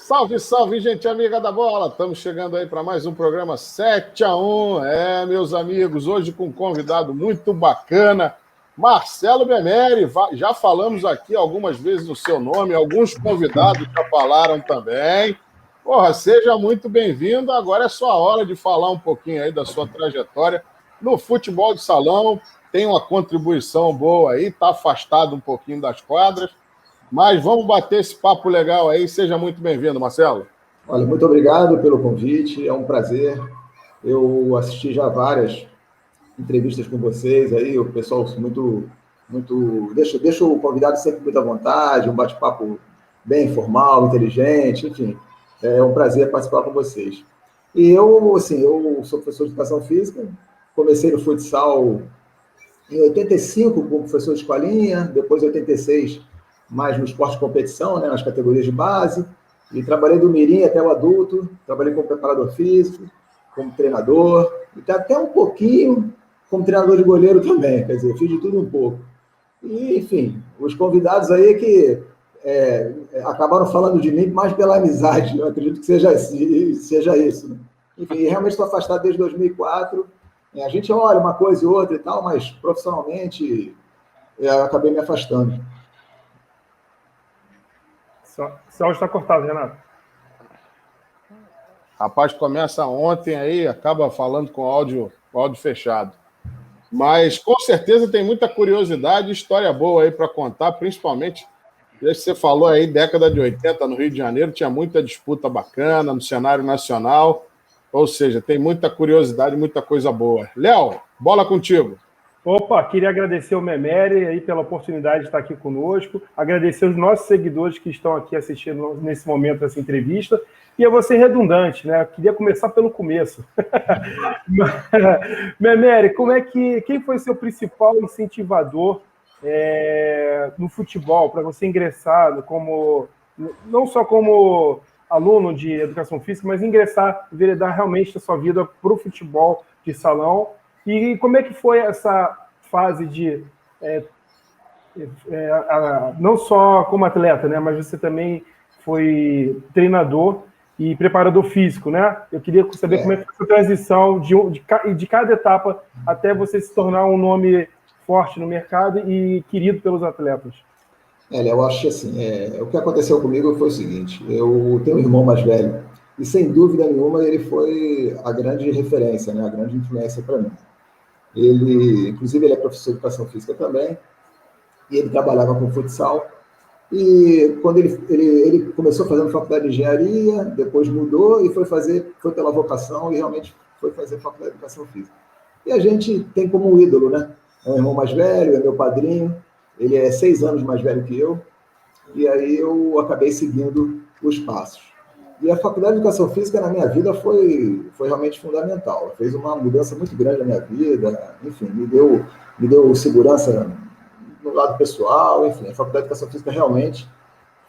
Salve, salve, gente amiga da bola! Estamos chegando aí para mais um programa 7-1. Meus amigos, hoje com um convidado muito bacana, Marcelo Memeri. Já falamos aqui algumas vezes o seu nome, alguns convidados já falaram também. Porra, seja muito bem-vindo. Agora é sua hora de falar um pouquinho aí da sua trajetória no futebol de salão. Tem uma contribuição boa aí, está afastado um pouquinho das quadras. Mas vamos bater esse papo legal aí. Seja muito bem-vindo, Marcelo. Olha, muito obrigado pelo convite, é um prazer. Eu assisti já várias entrevistas com vocês aí, o pessoal muito deixa o convidado sempre muito à vontade, um bate-papo bem informal, inteligente, enfim. É um prazer participar com vocês. E eu sou professor de educação física, comecei no futsal em 85 como professor de escolinha, depois em 86 mais no esporte de competição, né, nas categorias de base, e trabalhei do mirim até o adulto, trabalhei como preparador físico, como treinador, e até um pouquinho como treinador de goleiro também, quer dizer, fiz de tudo um pouco. E, enfim, os convidados aí que acabaram falando de mim mais pela amizade, eu acredito que seja isso. Né? Enfim, realmente estou afastado desde 2004, a gente olha uma coisa e outra e tal, mas profissionalmente eu acabei me afastando. Seu áudio está cortado, Renato. Rapaz, começa ontem aí, acaba falando com áudio fechado. Mas com certeza tem muita curiosidade e história boa aí para contar, principalmente, desde que você falou aí, década de 80 no Rio de Janeiro, tinha muita disputa bacana no cenário nacional, ou seja, tem muita curiosidade, muita coisa boa. Léo, bola contigo. Opa, queria agradecer ao Memeri aí pela oportunidade de estar aqui conosco, agradecer os nossos seguidores que estão aqui assistindo nesse momento essa entrevista, e eu vou ser redundante, né? Eu queria começar pelo começo. Memeri, quem foi seu principal incentivador no futebol, para você ingressar não só como aluno de educação física, mas ingressar, enveredar realmente a sua vida para o futebol de salão? E como é que foi essa fase de, não só como atleta, né, mas você também foi treinador e preparador físico, né? Eu queria saber como é que foi essa transição de cada etapa até você se tornar um nome forte no mercado e querido pelos atletas. Eu acho que assim, o que aconteceu comigo foi o seguinte, eu tenho um irmão mais velho e sem dúvida nenhuma ele foi a grande referência, né, a grande influência para mim. Inclusive, ele é professor de educação física também, e ele trabalhava com futsal. E quando ele começou fazendo faculdade de engenharia, depois mudou e foi pela vocação e realmente foi fazer faculdade de educação física. E a gente tem como um ídolo, né? É um irmão mais velho, é meu padrinho, ele é 6 anos mais velho que eu, e aí eu acabei seguindo os passos. E a faculdade de educação física na minha vida foi realmente fundamental. Ela fez uma mudança muito grande na minha vida, enfim, me deu segurança no lado pessoal, enfim, a faculdade de educação física realmente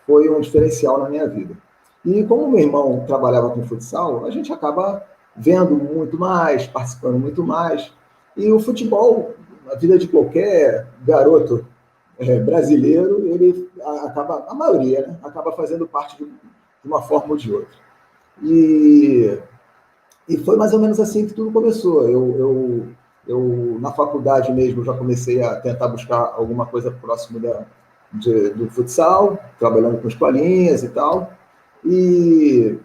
foi um diferencial na minha vida. E como meu irmão trabalhava com futsal, a gente acaba vendo muito mais, participando muito mais. E o futebol, a vida de qualquer garoto brasileiro, a maioria, né, acaba fazendo parte de uma forma ou de outra. E foi mais ou menos assim que tudo começou. Eu na faculdade mesmo, já comecei a tentar buscar alguma coisa próximo do futsal, trabalhando com escolinhas e tal. E,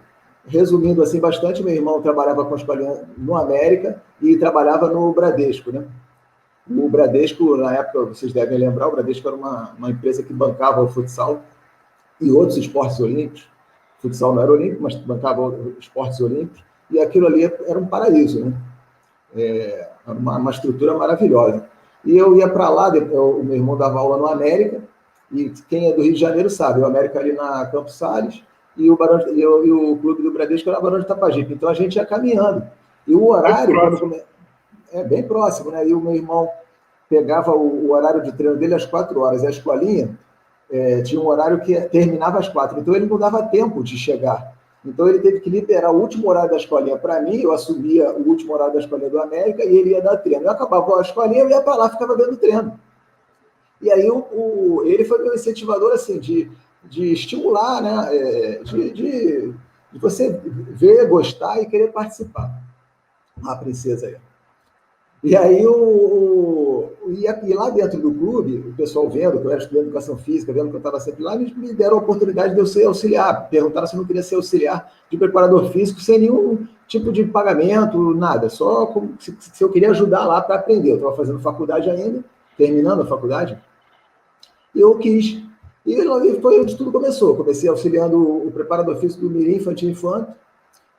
resumindo assim bastante, meu irmão trabalhava com escolinha no América e trabalhava no Bradesco, né? O Bradesco, na época, vocês devem lembrar, o Bradesco era uma empresa que bancava o futsal e outros esportes olímpicos. O futsal não era olímpico, mas bancava esportes olímpicos. E aquilo ali era um paraíso, né? Uma estrutura maravilhosa. E eu ia para lá, o meu irmão dava aula no América, e quem é do Rio de Janeiro sabe, o América ali na Campos Sales, e o clube do Bradesco era Barão de Tapajipe. Então a gente ia caminhando. E o horário, bem próximo, né? E o meu irmão pegava o horário de treino dele às 4 horas, e a escolinha tinha um horário que terminava às 4, então ele não dava tempo de chegar. Então ele teve que liberar o último horário da escolinha para mim, eu assumia o último horário da escolinha do América e ele ia dar treino. Eu acabava a escolinha, eu ia para lá, ficava dando treino. E aí ele foi meu incentivador, assim, de de estimular, né? De você ver, gostar e querer participar. A princesa aí. E aí, e lá dentro do clube, o pessoal vendo que eu era estudante de educação física, vendo que eu estava sempre lá, eles me deram a oportunidade de eu ser auxiliar. Perguntaram se eu não queria ser auxiliar de preparador físico sem nenhum tipo de pagamento, nada. Só se eu queria ajudar lá para aprender. Eu estava fazendo faculdade ainda, terminando a faculdade, e eu quis. E foi onde tudo começou. Comecei auxiliando o preparador físico do Mirim, Infantil e Infanto,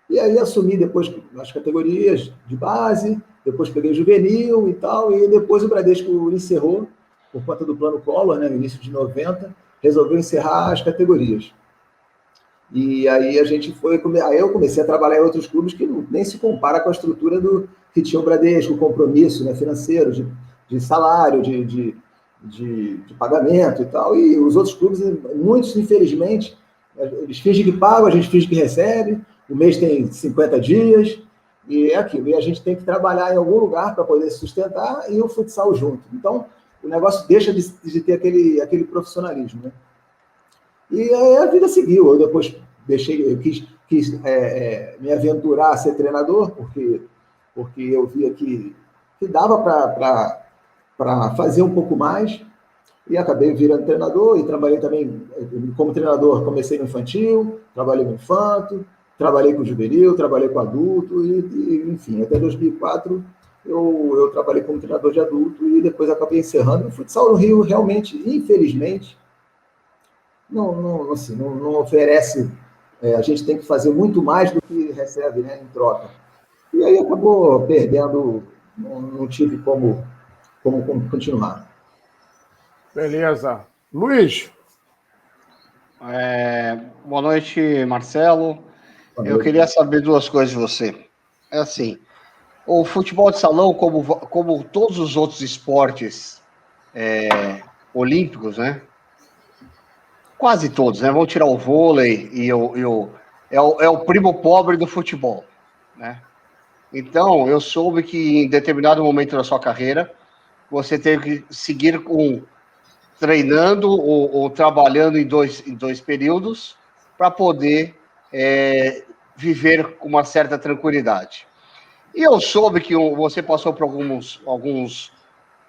e aí assumi depois as categorias de base, depois peguei juvenil e tal, e depois o Bradesco encerrou, por conta do plano Collor, né, no início de 90, resolveu encerrar as categorias. E aí aí eu comecei a trabalhar em outros clubes que nem se compara com a estrutura que tinha o Bradesco, o compromisso, né, financeiro, de salário, de pagamento e tal, e os outros clubes, muitos, infelizmente, eles fingem que pagam, a gente finge que recebe, o mês tem 50 dias, e é aquilo. E a gente tem que trabalhar em algum lugar para poder se sustentar e o futsal junto. Então, o negócio deixa de ter aquele profissionalismo, né? E aí a vida seguiu. Eu depois eu quis me aventurar a ser treinador, porque eu via que dava para fazer um pouco mais, e acabei virando treinador, e trabalhei também como treinador. Comecei no infantil, trabalhei no infanto, trabalhei com juvenil, trabalhei com adulto, enfim, até 2004 eu trabalhei como treinador de adulto, e depois acabei encerrando. O futsal no Rio, realmente, infelizmente, não oferece, a gente tem que fazer muito mais do que recebe, né, em troca. E aí acabou perdendo, não tive como continuar. Beleza. Luiz. Boa noite, Marcelo. Eu queria saber duas coisas de você. É assim, o futebol de salão, como todos os outros esportes olímpicos, né? Quase todos, né? Vamos tirar o vôlei é o primo pobre do futebol, né? Então, eu soube que em determinado momento da sua carreira, você teve que seguir treinando ou trabalhando em dois períodos para poder viver com uma certa tranquilidade. E eu soube que você passou por alguns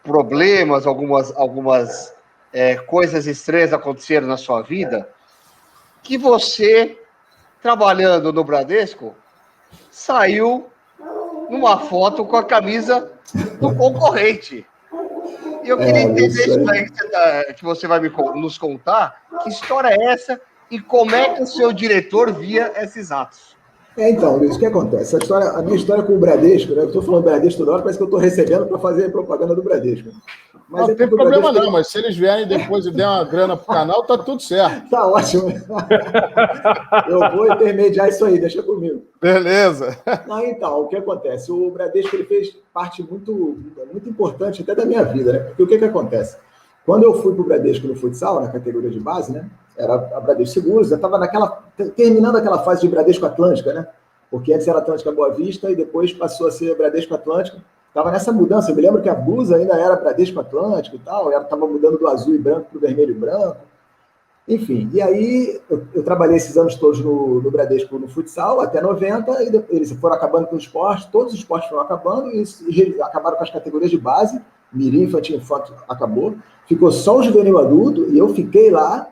problemas, algumas coisas estranhas aconteceram na sua vida, que você, trabalhando no Bradesco, saiu numa foto com a camisa do concorrente. E eu queria entender isso daí que você vai nos contar. Que história é essa e como é que o seu diretor via esses atos? Então, Luiz, o que acontece? A minha história com o Bradesco, né? Eu estou falando Bradesco toda hora, parece que eu estou recebendo para fazer propaganda do Bradesco. Mas não tem problema não, mas se eles vierem depois e der uma grana pro canal, tá tudo certo. Tá ótimo. Eu vou intermediar isso aí, deixa comigo. Beleza. Então, o que acontece? O Bradesco, ele fez parte muito importante até da minha vida, né? Porque o que acontece? Quando eu fui pro Bradesco no futsal, na categoria de base, né? Era a Bradesco Seguros, eu estava terminando aquela fase de Bradesco Atlântica, né? Porque antes era Atlântica Boa Vista e depois passou a ser Bradesco Atlântica. Estava nessa mudança. Eu me lembro que a blusa ainda era Bradesco Atlântico e tal, ela estava mudando do azul e branco para o vermelho e branco. Enfim, e aí eu trabalhei esses anos todos no Bradesco no futsal, até 90, e eles foram acabando com os esportes, todos os esportes foram acabando, e acabaram com as categorias de base, Mirim, Infantil, Infanto acabou, ficou só o juvenil adulto, e eu fiquei lá.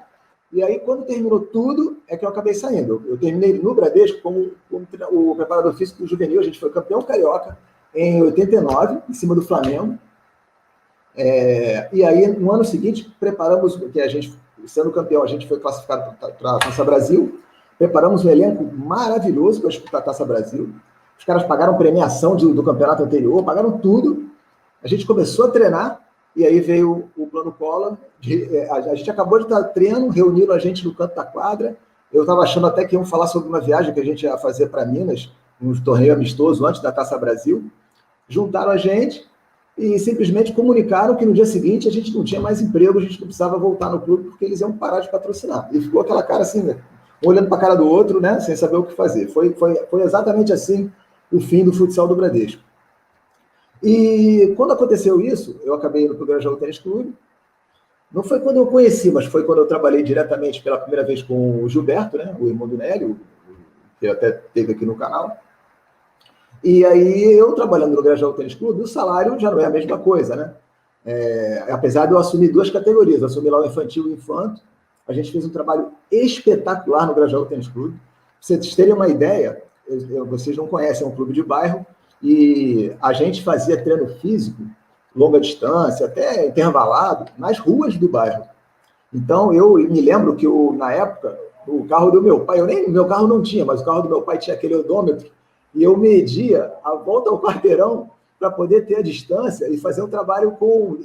E aí, quando terminou tudo, é que eu acabei saindo. Eu terminei no Bradesco como o preparador físico do juvenil. A gente foi campeão carioca em 89, em cima do Flamengo. E aí, no ano seguinte, preparamos, que a gente, sendo campeão, a gente foi classificado para a Taça Brasil. Preparamos um elenco maravilhoso para disputar a Taça Brasil. Os caras pagaram premiação do campeonato anterior, pagaram tudo. A gente começou a treinar. E aí veio o plano Collor. A gente acabou de estar treino, reunindo a gente no canto da quadra. Eu estava achando até que iam falar sobre uma viagem que a gente ia fazer para Minas, um torneio amistoso antes da Taça Brasil. Juntaram a gente e simplesmente comunicaram que no dia seguinte a gente não tinha mais emprego, a gente não precisava voltar no clube porque eles iam parar de patrocinar. E ficou aquela cara assim, né? Um olhando para a cara do outro, né? Sem saber o que fazer. Foi exatamente assim o fim do futsal do Bradesco. E quando aconteceu isso, eu acabei indo para o Grajaú Tênis Clube. Não foi quando eu conheci, mas foi quando eu trabalhei diretamente pela primeira vez com o Gilberto, né? O irmão do Nélio, que até teve aqui no canal. E aí, eu trabalhando no Grajaú Tênis Clube, o salário já não é a mesma coisa, né? Apesar de eu assumir 2 categorias, eu assumi lá o infantil e o infanto, a gente fez um trabalho espetacular no Grajaú Tênis Clube. Pra vocês terem uma ideia, vocês não conhecem, é um clube de bairro, e a gente fazia treino físico, longa distância, até intervalado, nas ruas do bairro. Então, eu me lembro que, na época, o carro do meu pai, meu carro não tinha, mas o carro do meu pai tinha aquele odômetro, e eu media a volta ao quarteirão para poder ter a distância e fazer um trabalho com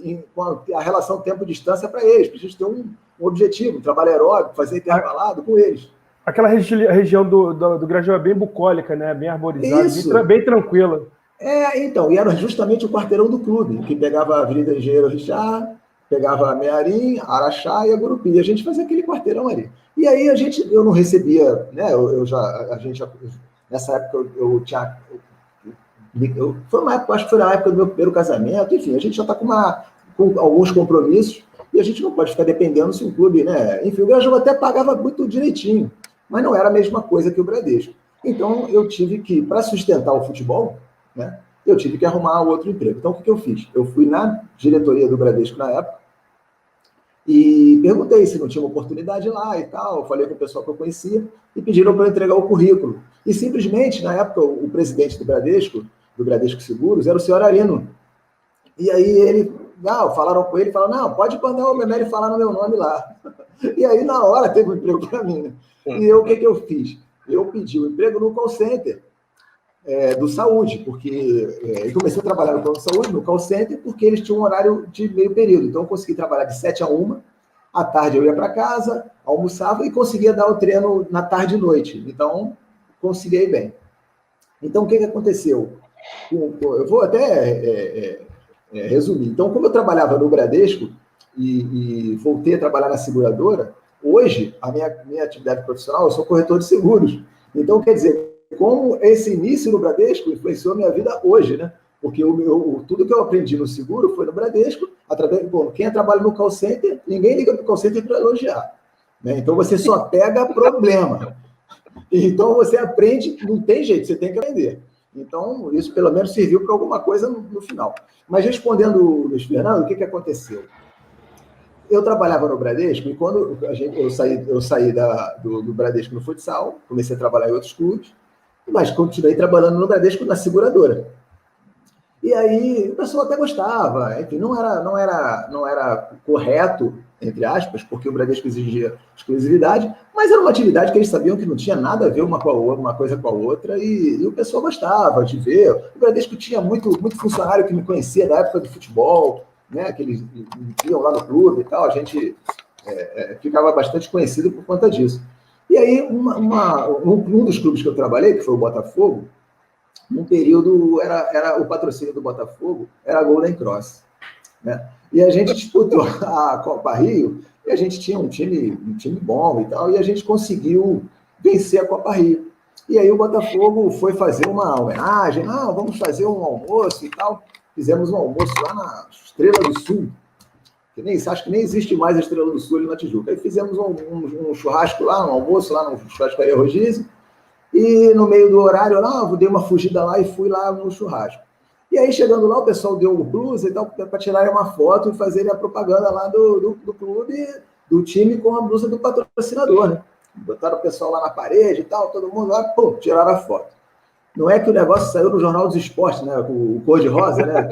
a relação tempo-distância para eles, para a gente ter um objetivo, um trabalho aeróbico, fazer intervalado com eles. Aquela região do Grajaú é bem bucólica, né? Bem arborizada, bem tranquila. Então, e era justamente o quarteirão do clube, que pegava a Avenida Engenheiro Richard, pegava a Mearim, Araxá e a Gurupi. E a gente fazia aquele quarteirão ali. E aí eu não recebia, né? Nessa época foi uma época, acho que foi na época do meu primeiro casamento, enfim, a gente já está com alguns compromissos e a gente não pode ficar dependendo se um clube, né? Enfim, o Grajaú até pagava muito direitinho, mas não era a mesma coisa que o Bradesco. Então, eu tive que, para sustentar o futebol, né, eu tive que arrumar outro emprego. Então, o que eu fiz? Eu fui na diretoria do Bradesco na época e perguntei se não tinha uma oportunidade lá e tal. Eu falei com o pessoal que eu conhecia e pediram para eu entregar o currículo. E simplesmente, na época, o presidente do Bradesco Seguros, era o senhor Arino. E aí falaram com ele, falaram, não, pode mandar o Memeri falar no meu nome lá. E aí, na hora, teve um emprego para mim, né? E eu, o que eu fiz? Eu pedi o emprego no call center do Saúde, porque eu comecei a trabalhar no plano de saúde, no call center, porque eles tinham um horário de meio período. Então, eu consegui trabalhar de 7 a 1, à tarde eu ia para casa, almoçava e conseguia dar o treino na tarde e noite. Então, consegui bem. Então, o que aconteceu? Eu vou até resumir. Então, como eu trabalhava no Bradesco e voltei a trabalhar na seguradora, hoje, a minha atividade profissional, eu sou corretor de seguros. Então, quer dizer, como esse início no Bradesco influenciou a minha vida hoje, né? Porque tudo que eu aprendi no seguro foi no Bradesco, quem trabalha no call center, ninguém liga para o call center para elogiar, né? Então, você só pega problema. Então, você aprende, não tem jeito, você tem que aprender. Então, isso pelo menos serviu para alguma coisa no final. Mas respondendo o Luiz Fernando, o que aconteceu? Eu trabalhava no Bradesco e quando eu saí do Bradesco no futsal, comecei a trabalhar em outros clubes, mas continuei trabalhando no Bradesco na seguradora. E aí o pessoal até gostava, enfim, não era correto, entre aspas, porque o Bradesco exigia exclusividade, mas era uma atividade que eles sabiam que não tinha nada a ver uma coisa com a outra, e o pessoal gostava de ver. O Bradesco tinha muito funcionário que me conhecia da época do futebol, né, que eles iam lá no clube e tal, a gente ficava bastante conhecido por conta disso. E aí, um dos clubes que eu trabalhei, que foi o Botafogo, num período, era o patrocínio do Botafogo, era a Golden Cross, né? E a gente disputou a Copa Rio, e a gente tinha um time bom e tal, e a gente conseguiu vencer a Copa Rio. E aí o Botafogo foi fazer uma homenagem, vamos fazer um almoço e tal. Fizemos um almoço lá na Estrela do Sul, acho que nem existe mais a Estrela do Sul ali na Tijuca. Aí fizemos um churrasco lá, um almoço lá no Churrascaria Rodízio, e no meio do horário, eu dei uma fugida lá e fui lá no churrasco. E aí, chegando lá, o pessoal deu o blusa e tal, para tirarem uma foto e fazerem a propaganda lá do clube, do time, com a blusa do patrocinador, né? Botaram o pessoal lá na parede e tal, todo mundo lá, pum, tiraram a foto. Não é que o negócio saiu no Jornal dos Esportes, né? O cor-de-rosa, né?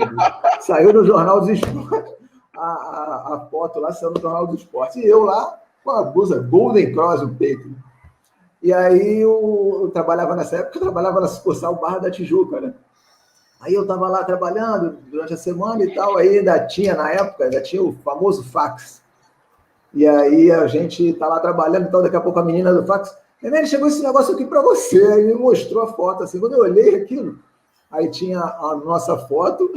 Saiu no Jornal dos Esportes. A foto lá saiu no Jornal dos Esportes. E eu lá, com a blusa Golden Cross no peito. E aí, eu trabalhava nessa época, eu trabalhava na sucursal Barra da Tijuca, né? Aí eu estava lá trabalhando durante a semana e tal, aí ainda tinha o famoso fax. E aí a gente tá lá trabalhando, então daqui a pouco a menina do fax, chegou esse negócio aqui para você, aí me mostrou a foto, assim, quando eu olhei aquilo, aí tinha a nossa foto,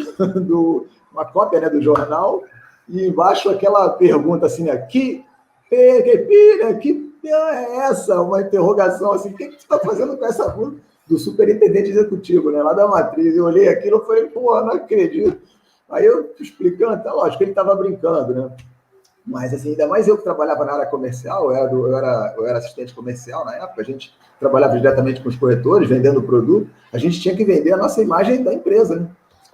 uma cópia, né, do jornal, e embaixo aquela pergunta assim, né, que é essa? Uma interrogação assim, o que você está fazendo com essa blusa? Do superintendente executivo, né, lá da matriz. Eu olhei aquilo e falei, não acredito. Aí eu explicando, tá lógico que ele estava brincando, né? Mas, assim, ainda mais eu que trabalhava na área comercial, eu era assistente comercial na época, a gente trabalhava diretamente com os corretores, vendendo produto, a gente tinha que vender a nossa imagem da empresa, né?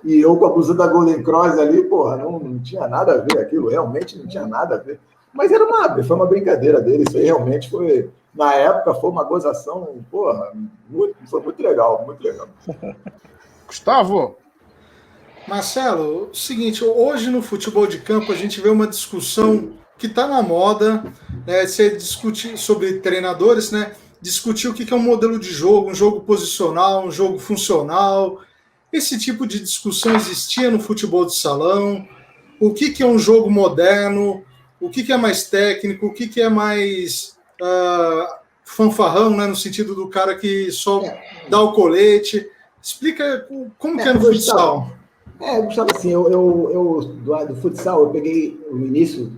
E eu com a blusa da Golden Cross ali, porra, não tinha nada a ver aquilo, realmente não tinha nada a ver. Mas foi uma brincadeira dele, isso aí realmente foi, na época, foi uma gozação, porra, foi muito legal, muito legal. Gustavo? Marcelo, o seguinte, hoje no futebol de campo a gente vê uma discussão que está na moda, né? Você discute sobre treinadores, né? Discutir o que é um modelo de jogo, um jogo posicional, um jogo funcional. Esse tipo de discussão existia no futebol de salão. O que é um jogo moderno? O que é mais técnico? O que é mais fanfarrão, né? No sentido do cara que só dá o colete. Explica como que é no futsal. Gustavo, assim, eu do futsal, eu peguei no início,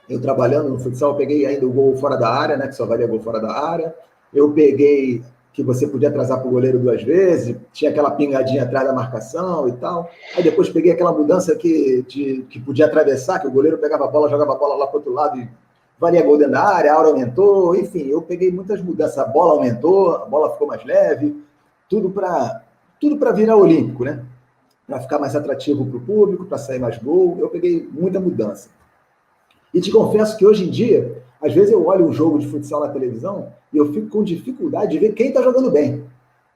eu trabalhando no futsal, eu peguei ainda o gol fora da área, né, que só valia gol fora da área. Eu peguei que você podia atrasar para o goleiro 2 vezes, tinha aquela pingadinha atrás da marcação e tal. Aí depois peguei aquela mudança que podia atravessar, que o goleiro pegava a bola, jogava a bola lá para o outro lado e valia gol dentro da área, a hora aumentou, enfim, eu peguei muitas mudanças. A bola aumentou, a bola ficou mais leve, tudo para virar olímpico, né? Para ficar mais atrativo para o público, para sair mais gol. Eu peguei muita mudança. E te confesso que hoje em dia, às vezes eu olho um jogo de futsal na televisão e eu fico com dificuldade de ver quem está jogando bem.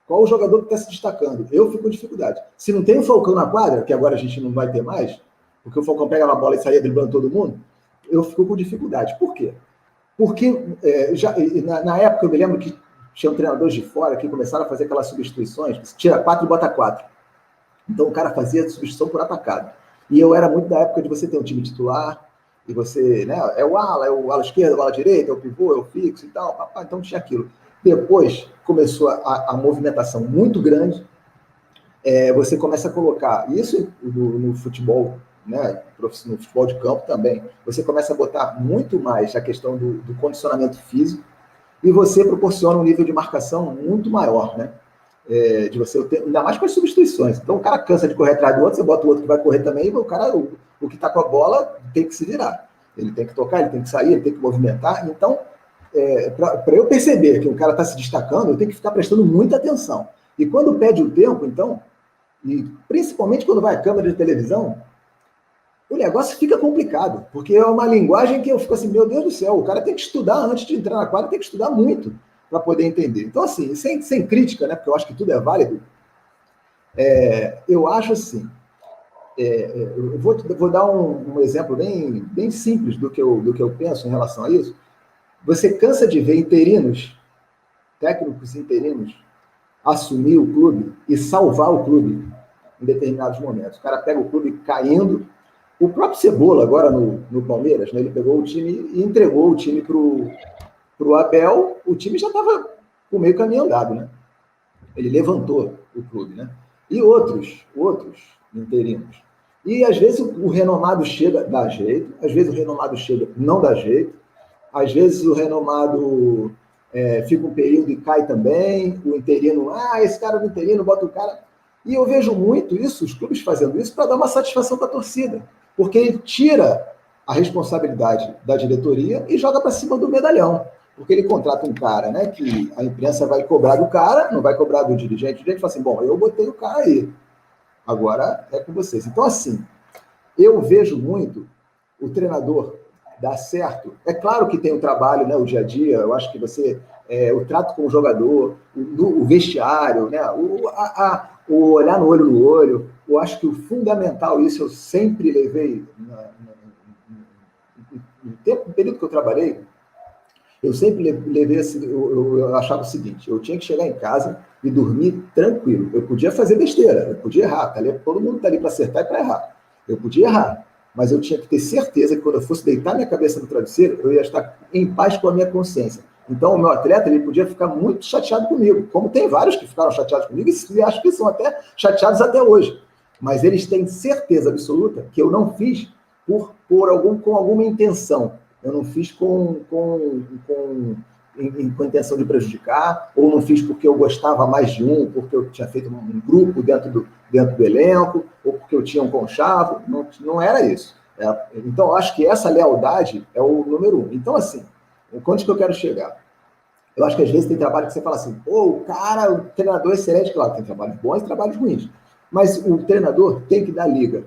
Qual o jogador que está se destacando. Eu fico com dificuldade. Se não tem o Falcão na quadra, que agora a gente não vai ter mais, porque o Falcão pega na bola e saía driblando todo mundo, eu fico com dificuldade. Por quê? Porque na época eu me lembro que tinham treinadores de fora que começaram a fazer aquelas substituições, que tira 4 e bota 4. Então o cara fazia substituição por atacado. E eu era muito da época de você ter um time titular, e você, né, é o ala esquerda, o ala direita, é o pivô, é o fixo e tal, então tinha aquilo. Depois começou a movimentação muito grande, você começa a colocar isso no futebol, né, no futebol de campo também, você começa a botar muito mais a questão do condicionamento físico, e você proporciona um nível de marcação muito maior, né? De você ter, ainda mais com as substituições. Então o cara cansa de correr atrás do outro, você bota o outro que vai correr também, e o que está com a bola tem que se virar. Ele tem que tocar, ele tem que sair, ele tem que movimentar. Então, para eu perceber que o cara está se destacando, eu tenho que ficar prestando muita atenção. E quando pede o tempo, então, e principalmente quando vai a câmera de televisão, o negócio fica complicado, porque é uma linguagem que eu fico assim, meu Deus do céu, o cara tem que estudar antes de entrar na quadra, tem que estudar muito para poder entender. Então, assim, sem crítica, né, porque eu acho que tudo é válido, eu acho assim, eu vou dar um exemplo bem simples do que eu penso em relação a isso. Você cansa de ver técnicos interinos, assumir o clube e salvar o clube em determinados momentos. O cara pega o clube caindo. O próprio Cebola, agora no Palmeiras, né, ele pegou o time e entregou o time para o Abel, o time já estava com meio caminho andado, né? Ele levantou o clube, né? E outros interinos. E às vezes o renomado chega, dá jeito, às vezes o renomado chega, não dá jeito, às vezes o renomado fica um período e cai também, o interino, esse cara do interino, bota o cara. E eu vejo muito isso, os clubes fazendo isso, para dar uma satisfação para a torcida, porque ele tira a responsabilidade da diretoria e joga para cima do medalhão. Porque ele contrata um cara, né, que a imprensa vai cobrar do cara, não vai cobrar do dirigente. O dirigente fala assim, bom, eu botei o cara aí, agora é com vocês. Então, assim, eu vejo muito o treinador dar certo. É claro que tem o trabalho, né, o dia a dia, eu acho que você, o trato com o jogador, o vestiário, né, o olhar no olho, eu acho que o fundamental, isso eu sempre levei, no período que eu trabalhei, eu sempre levei assim, eu achava o seguinte, eu tinha que chegar em casa e dormir tranquilo. Eu podia fazer besteira, eu podia errar, todo mundo está ali para acertar e para errar. Eu podia errar, mas eu tinha que ter certeza que quando eu fosse deitar minha cabeça no travesseiro, eu ia estar em paz com a minha consciência. Então, o meu atleta, ele podia ficar muito chateado comigo, como tem vários que ficaram chateados comigo e acho que são até chateados até hoje. Mas eles têm certeza absoluta que eu não fiz com alguma intenção. Eu não fiz com intenção de prejudicar, ou não fiz porque eu gostava mais de porque eu tinha feito um grupo dentro do elenco, ou porque eu tinha um conchavo. Não era isso. Então, eu acho que essa lealdade é o número 1. Então, assim, onde que eu quero chegar? Eu acho que às vezes tem trabalho que você fala assim, pô, o treinador é excelente, claro, tem trabalhos bons e trabalhos ruins. Mas o treinador tem que dar liga.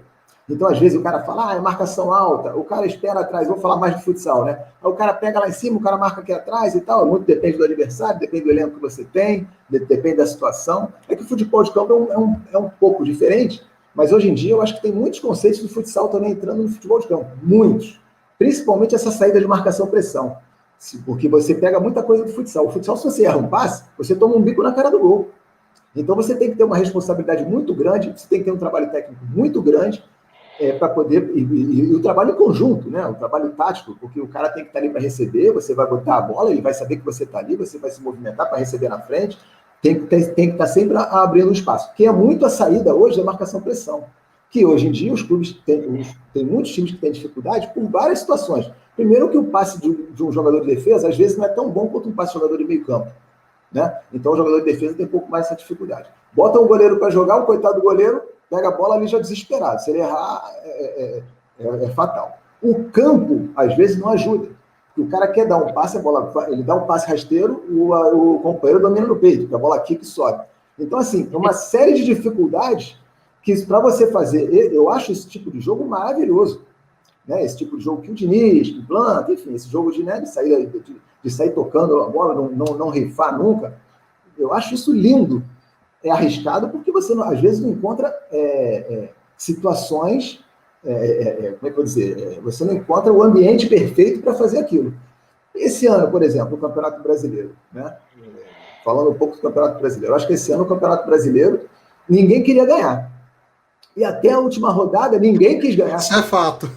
Então, às vezes, o cara fala, é marcação alta, o cara espera atrás, vou falar mais de futsal, né? Aí o cara pega lá em cima, o cara marca aqui atrás e tal, muito depende do adversário, depende do elenco que você tem, depende da situação. É que o futebol de campo é um pouco diferente, mas hoje em dia eu acho que tem muitos conceitos do futsal também entrando no futebol de campo, muitos. Principalmente essa saída de marcação-pressão, porque você pega muita coisa do futsal. O futsal, se você erra um passe, você toma um bico na cara do gol. Então você tem que ter uma responsabilidade muito grande, você tem que ter um trabalho técnico muito grande, para poder. E o trabalho em conjunto, né? O trabalho tático, porque o cara tem que estar ali para receber, você vai botar a bola, ele vai saber que você está ali, você vai se movimentar para receber na frente, tem que estar sempre abrindo espaço. Que é muito a saída hoje da marcação-pressão. Que hoje em dia os clubes tem muitos times que têm dificuldade por várias situações. Primeiro que o passe de um jogador de defesa, às vezes, não é tão bom quanto um passe de jogador de meio campo. Né? Então o jogador de defesa tem um pouco mais essa dificuldade. Bota um goleiro para jogar, o coitado do goleiro pega a bola ali já desesperado. Se ele errar, é fatal. O campo, às vezes, não ajuda. O cara quer dar um passe, a bola, ele dá um passe rasteiro, o companheiro domina no peito, porque a bola quica e sobe. Então, assim, uma série de dificuldades que para você fazer, eu acho esse tipo de jogo maravilhoso. Né? Esse tipo de jogo que o Diniz implanta, enfim, esse jogo de sair tocando a bola, não rifar nunca, eu acho isso lindo. É arriscado porque você, às vezes, não encontra situações, como é que eu vou dizer, você não encontra o ambiente perfeito para fazer aquilo. Esse ano, por exemplo, o Campeonato Brasileiro, né? Falando um pouco do Campeonato Brasileiro, eu acho que esse ano o Campeonato Brasileiro, ninguém queria ganhar. E até a última rodada, ninguém quis ganhar. Isso é fato.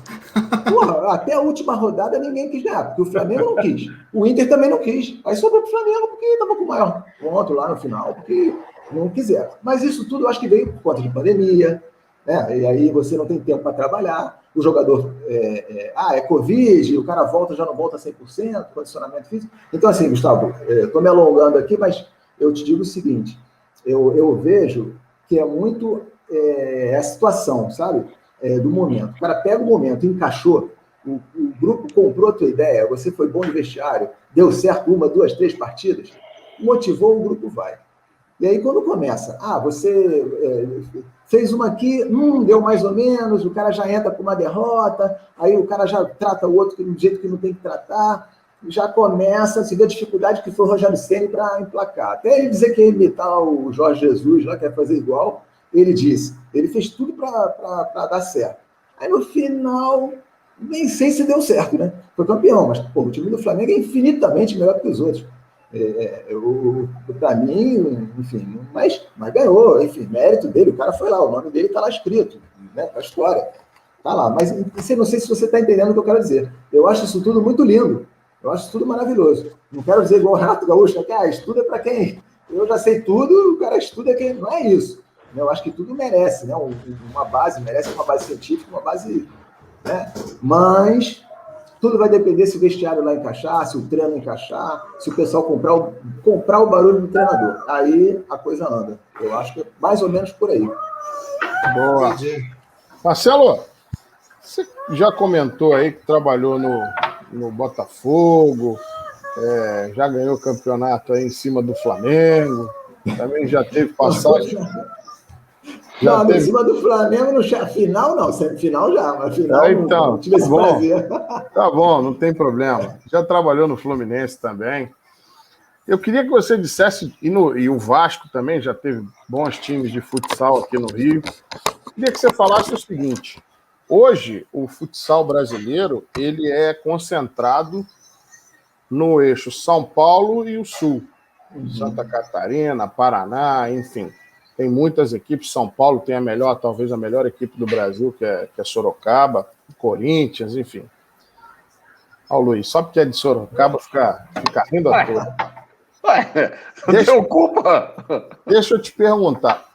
Porra, até a última rodada, ninguém quis ganhar, porque o Flamengo não quis. O Inter também não quis. Aí sobrou para o Flamengo, porque estava com o maior ponto lá no final, porque não quiseram. Mas isso tudo eu acho que veio por conta de pandemia, né? E aí você não tem tempo para trabalhar, o jogador é Covid, o cara volta, já não volta 100%, condicionamento físico. Então, assim, Gustavo, estou me alongando aqui, mas eu te digo o seguinte, eu vejo que é muito a situação, sabe? Do momento. O cara pega o momento, encaixou, o grupo comprou a tua ideia, você foi bom no vestiário, deu certo 1, 2, 3 partidas, motivou, o grupo vai. E aí, quando começa, você fez uma aqui, deu mais ou menos, o cara já entra com uma derrota, aí o cara já trata o outro do jeito que não tem que tratar, já começa a se ver a dificuldade que foi o Rogério Ceni para emplacar. Até ele dizer que ia imitar o Jorge Jesus, lá, quer fazer igual, ele disse. Ele fez tudo para dar certo. Aí, no final, nem sei se deu certo, né? Foi campeão, mas pô, o time do Flamengo é infinitamente melhor que os outros. Para mim, enfim, mas ganhou, enfim, mérito dele, o cara foi lá, o nome dele está lá escrito, né, tá a história, tá lá, mas não sei se você está entendendo o que eu quero dizer. Eu acho isso tudo muito lindo, eu acho isso tudo maravilhoso. Não quero dizer igual o Renato Gaúcho, que estuda para quem, eu já sei tudo, o cara estuda quem, não é isso. Eu acho que tudo merece, né, uma base, merece uma base científica, uma base, né, mas tudo vai depender se o vestiário lá encaixar, se o treino encaixar, se o pessoal comprar o barulho do treinador. Aí a coisa anda. Eu acho que é mais ou menos por aí. Boa. Marcelo, você já comentou aí que trabalhou no Botafogo, já ganhou o campeonato aí em cima do Flamengo, também já teve passagem... Não, em cima do Flamengo, no final não, semifinal já, mas final então, não tive esse prazer. Tá bom, não tem problema. Já trabalhou no Fluminense também. Eu queria que você dissesse, e o Vasco também já teve bons times de futsal aqui no Rio. Eu queria que você falasse o seguinte, hoje o futsal brasileiro ele é concentrado no eixo São Paulo e o Sul, Santa Catarina, Paraná, enfim. Tem muitas equipes, São Paulo tem talvez a melhor equipe do Brasil, que é Sorocaba, Corinthians, enfim. Ó, Luiz, só porque é de Sorocaba, fica rindo à toa. Não culpa. Deixa eu te perguntar,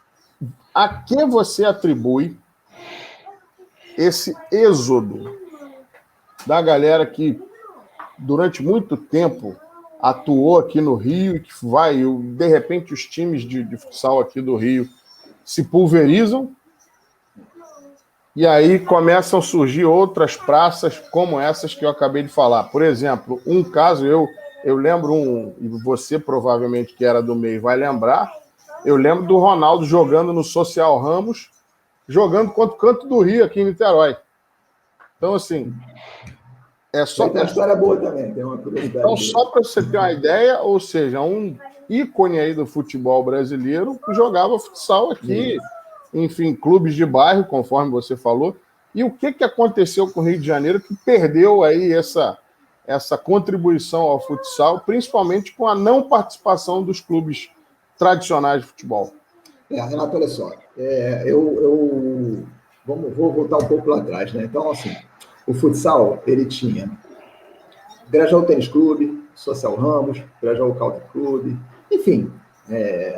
a que você atribui esse êxodo da galera que durante muito tempo atuou aqui no Rio, que de repente os times de futsal aqui do Rio se pulverizam E aí começam a surgir outras praças como essas que eu acabei de falar. Por exemplo, um caso, eu lembro e você provavelmente que era do meio vai lembrar, eu lembro do Ronaldo jogando no Social Ramos, jogando contra o Canto do Rio aqui em Niterói. Então, assim, é só... Tem uma história boa também, tem uma curiosidade. Então, só para você ter uma ideia, ou seja, um ícone aí do futebol brasileiro que jogava futsal aqui, enfim, clubes de bairro, conforme você falou. E o que aconteceu com o Rio de Janeiro que perdeu aí essa contribuição ao futsal, principalmente com a não participação dos clubes tradicionais de futebol? Renato, olha só, vou voltar um pouco lá atrás, né? Então, assim, o futsal, ele tinha Grajaú Tênis Clube, Social Ramos, Grajaú Country Clube, enfim,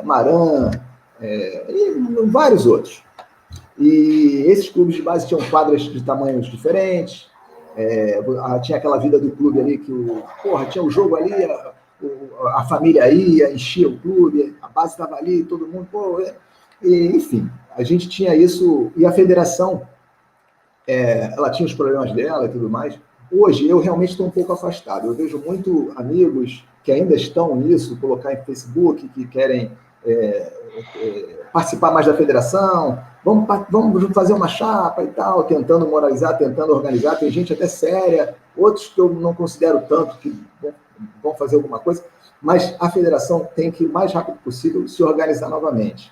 Maran, e vários outros. E esses clubes de base tinham quadras de tamanhos diferentes, tinha aquela vida do clube ali que tinha o jogo ali, a família ia, enchia o clube, a base estava ali, todo mundo, enfim, a gente tinha isso, e a federação, ela tinha os problemas dela e tudo mais. Hoje, eu realmente estou um pouco afastado. Eu vejo muito amigos que ainda estão nisso, colocar em Facebook, que querem participar mais da federação, vamos fazer uma chapa e tal, tentando moralizar, tentando organizar. Tem gente até séria, outros que eu não considero tanto, que vão fazer alguma coisa, mas a federação tem que, o mais rápido possível, se organizar novamente.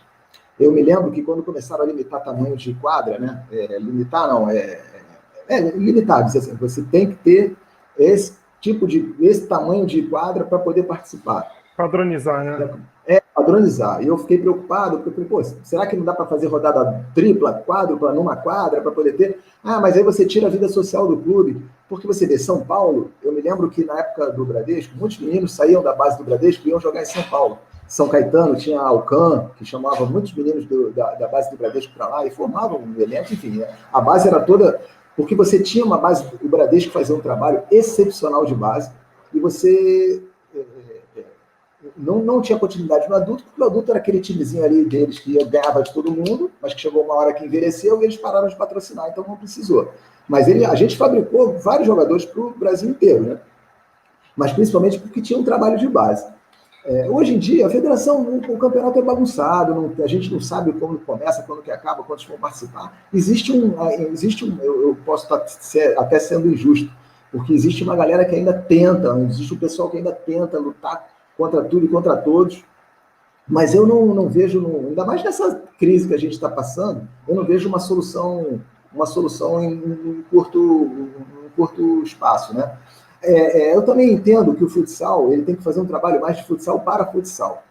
Eu me lembro que quando começaram a limitar tamanho de quadra, né? Limitar, dizer assim, você tem que ter esse tamanho de quadra para poder participar. Padronizar, né? Padronizar. E eu fiquei preocupado, porque eu falei, será que não dá para fazer rodada tripla, quádrupla, numa quadra, para poder ter? Mas aí você tira a vida social do clube. Porque você vê, São Paulo, eu me lembro que na época do Bradesco, muitos meninos saíam da base do Bradesco e iam jogar em São Paulo. São Caetano tinha a Alcan, que chamava muitos meninos da base do Bradesco para lá e formavam um elenco, enfim. A base era toda... Porque você tinha uma base, o Bradesco fazia um trabalho excepcional de base, e você não tinha continuidade no adulto, porque o adulto era aquele timezinho ali deles que ganhava de todo mundo, mas que chegou uma hora que envelheceu e eles pararam de patrocinar, então não precisou. Mas a gente fabricou vários jogadores para o Brasil inteiro, né? Mas principalmente porque tinha um trabalho de base. Hoje em dia, a federação, o campeonato é bagunçado, a gente não sabe como começa, quando que acaba, quantos vão participar. Eu posso estar até sendo injusto, porque existe uma galera que ainda tenta, existe um pessoal que ainda tenta lutar contra tudo e contra todos, mas eu não vejo, ainda mais nessa crise que a gente está passando, eu não vejo uma solução em curto espaço, né? Eu também entendo que o futsal ele tem que fazer um trabalho mais de futsal para futsal.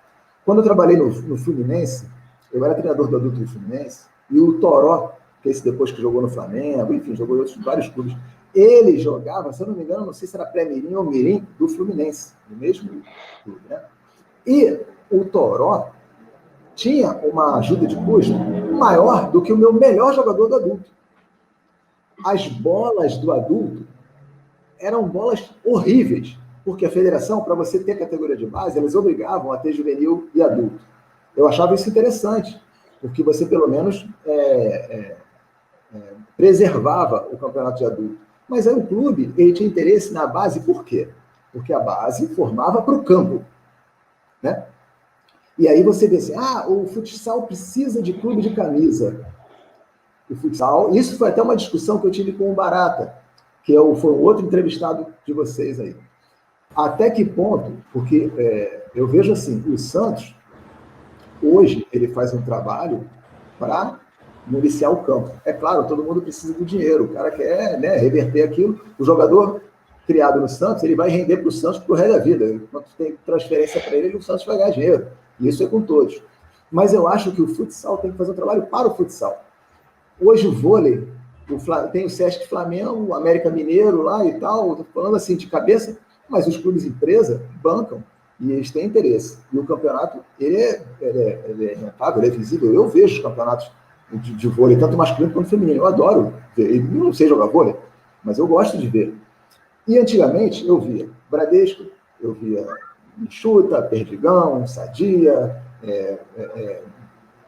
Quando eu trabalhei no Fluminense, eu era treinador do adulto do Fluminense, e o Toró, que é esse depois que jogou no Flamengo, enfim, jogou em outros vários clubes, ele jogava, se eu não me engano, não sei se era pré-mirim ou mirim, do Fluminense, do mesmo clube, né? E o Toró tinha uma ajuda de custo maior do que o meu melhor jogador do adulto. As bolas do adulto eram bolas horríveis, porque a federação, para você ter categoria de base, elas obrigavam a ter juvenil e adulto. Eu achava isso interessante, porque você, pelo menos, preservava o campeonato de adulto. Mas aí o clube ele tinha interesse na base, por quê? Porque a base formava para o campo, né? E aí você vê assim, o futsal precisa de clube de camisa. O futsal, isso foi até uma discussão que eu tive com o Barata, que foi um outro entrevistado de vocês aí. Até que ponto, porque eu vejo assim, o Santos, hoje, ele faz um trabalho para municiar o campo. É claro, todo mundo precisa do dinheiro, o cara quer, né, reverter aquilo. O jogador criado no Santos, ele vai render para o Santos pro resto da vida. Quando tem transferência para ele, o Santos vai ganhar dinheiro. E isso é com todos. Mas eu acho que o futsal tem que fazer um trabalho para o futsal. Hoje o vôlei, tem o Sesc Flamengo, o América Mineiro lá e tal, estou falando assim de cabeça, mas os clubes empresa bancam e eles têm interesse. E o campeonato, ele é rentável, ele é visível. Eu vejo os campeonatos de vôlei, tanto masculino quanto feminino. Eu adoro ver. Eu não sei jogar vôlei, mas eu gosto de ver. E antigamente eu via Bradesco, eu via Enxuta, Perdigão, Sadia,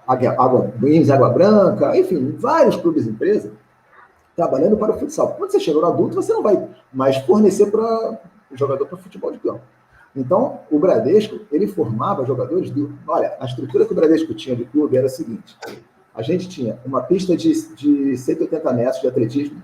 Água Branca, enfim, vários clubes empresa trabalhando para o futsal. Quando você chega no adulto, você não vai mais fornecer para o jogador para futebol de campo. Então, o Bradesco, ele formava jogadores Olha, a estrutura que o Bradesco tinha de clube era a seguinte: a gente tinha uma pista de 180 metros de atletismo,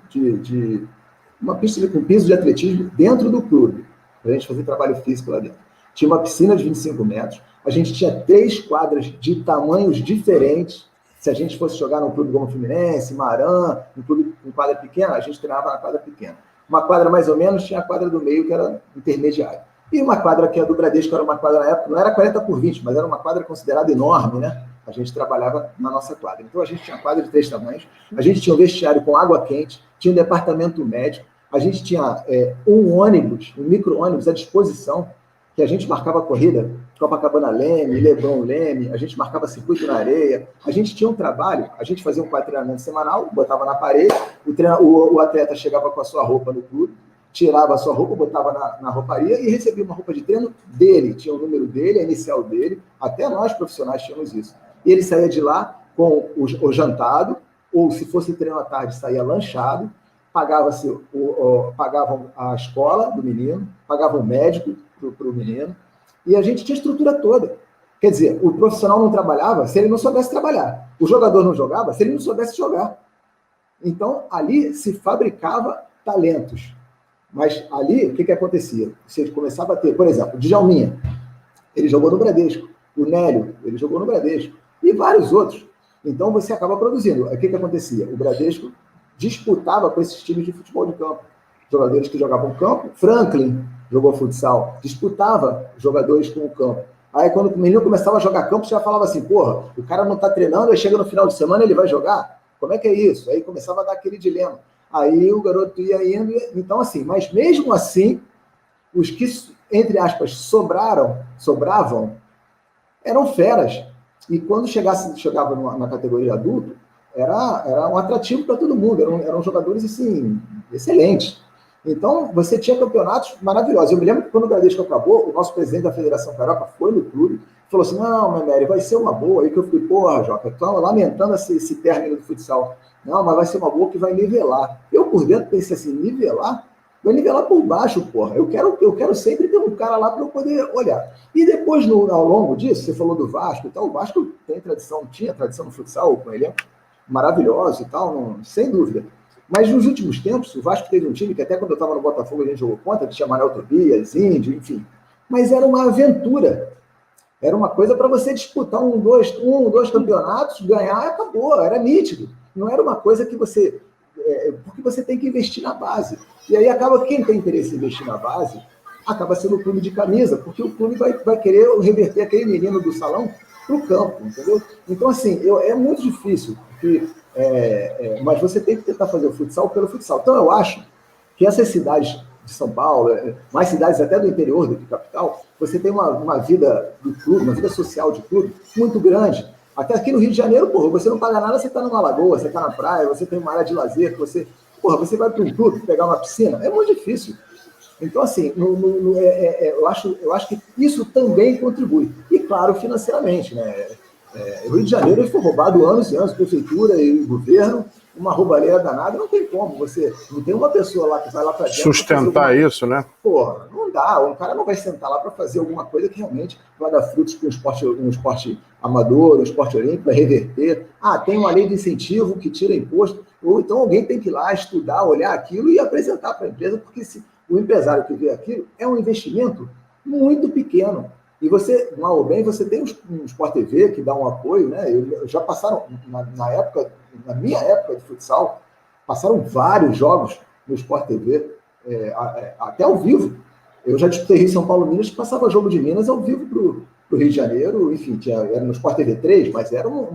uma pista com piso de atletismo dentro do clube, para a gente fazer trabalho físico lá dentro. Tinha uma piscina de 25 metros, a gente tinha 3 quadras de tamanhos diferentes. Se a gente fosse jogar num clube como Fluminense, Marã, um clube com quadra pequena, a gente treinava na quadra pequena. Uma quadra mais ou menos, tinha a quadra do meio, que era intermediária. E uma quadra que é do Bradesco, era uma quadra na época, não era 40x20, mas era uma quadra considerada enorme, né? A gente trabalhava na nossa quadra. Então a gente tinha quadra de 3 tamanhos, a gente tinha um vestiário com água quente, tinha um departamento médico, a gente tinha um ônibus, um micro-ônibus à disposição, que a gente marcava a corrida, Copacabana Leme, Leblon Leme, a gente marcava circuito na areia, a gente tinha um trabalho, a gente fazia um treinamento semanal, botava na parede, o atleta chegava com a sua roupa no clube, tirava a sua roupa, botava na rouparia e recebia uma roupa de treino dele, tinha o número dele, a inicial dele, até nós profissionais tínhamos isso. E ele saía de lá com o jantado, ou se fosse treino à tarde, saía lanchado, pagavam a escola do menino, pagavam o médico para o menino, e a gente tinha a estrutura toda. Quer dizer, o profissional não trabalhava se ele não soubesse trabalhar. O jogador não jogava se ele não soubesse jogar. Então, ali se fabricava talentos. Mas ali, o que acontecia? Você começava a ter, por exemplo, o Djalminha, ele jogou no Bradesco. O Nélio, ele jogou no Bradesco. E vários outros. Então, você acaba produzindo. O que acontecia? O Bradesco disputava com esses times de futebol de campo. Jogadores que jogavam campo. Franklin jogou futsal, disputava jogadores com o campo. Aí, quando o menino começava a jogar campo, você já falava assim, porra, o cara não tá treinando, aí chega no final de semana, ele vai jogar? Como é que é isso? Aí começava a dar aquele dilema. Aí o garoto ia indo, então assim, mas mesmo assim, os que, entre aspas, sobravam, eram feras. E quando chegava na categoria adulto, era um atrativo para todo mundo, eram jogadores, assim, excelentes. Então, você tinha campeonatos maravilhosos. Eu me lembro que quando o Bradesco acabou, o nosso presidente da Federação Carioca foi no clube e falou assim, não, Memeri, vai ser uma boa. Aí que eu fiquei, porra, Joca, estou lamentando esse término do futsal. Não, mas vai ser uma boa que vai nivelar. Eu, por dentro, pensei assim, nivelar? Vai nivelar por baixo, porra. Eu quero sempre ter um cara lá para eu poder olhar. E depois, ao longo disso, você falou do Vasco e tal, o Vasco tinha tradição no futsal, com ele maravilhoso e tal, sem dúvida. Mas nos últimos tempos, o Vasco teve um time que até quando eu estava no Botafogo a gente jogou contra, que tinha Manuel Tobias, Índio, enfim. Mas era uma aventura. Era uma coisa para você disputar dois campeonatos, ganhar e acabou. Era nítido. Não era uma coisa que você... porque você tem que investir na base. E aí acaba, quem tem interesse em investir na base, acaba sendo o clube de camisa, porque o clube vai querer reverter aquele menino do salão para o campo, entendeu? Então, assim, é muito difícil, porque... mas você tem que tentar fazer o futsal pelo futsal. Então, eu acho que essas cidades de São Paulo, mais cidades até do interior do que capital, você tem uma vida do clube, uma vida social de clube muito grande. Até aqui no Rio de Janeiro, porra, você não paga nada, você está numa lagoa, você está na praia, você tem uma área de lazer, você vai para um clube pegar uma piscina, é muito difícil. Então, assim, eu acho que isso também contribui. E, claro, financeiramente, né? O Rio de Janeiro ele foi roubado anos e anos, prefeitura e governo, uma roubalheira danada, não tem como. Você não tem uma pessoa lá que vai lá para dentro... Sustentar isso, né? Porra, não dá. O cara não vai sentar lá para fazer alguma coisa que realmente vai dar frutos para um esporte amador, um esporte olímpico, vai reverter. Tem uma lei de incentivo que tira imposto. Ou então alguém tem que ir lá estudar, olhar aquilo e apresentar para a empresa, porque o empresário que vê aquilo é um investimento muito pequeno. E você, mal ou bem, você tem um Sport TV que dá um apoio, né? Já passaram, na minha época de futsal, passaram vários jogos no Sport TV, até ao vivo. Eu já disputei Rio São Paulo Minas, que passava jogo de Minas ao vivo para o Rio de Janeiro, enfim, era no Sport TV 3, mas era um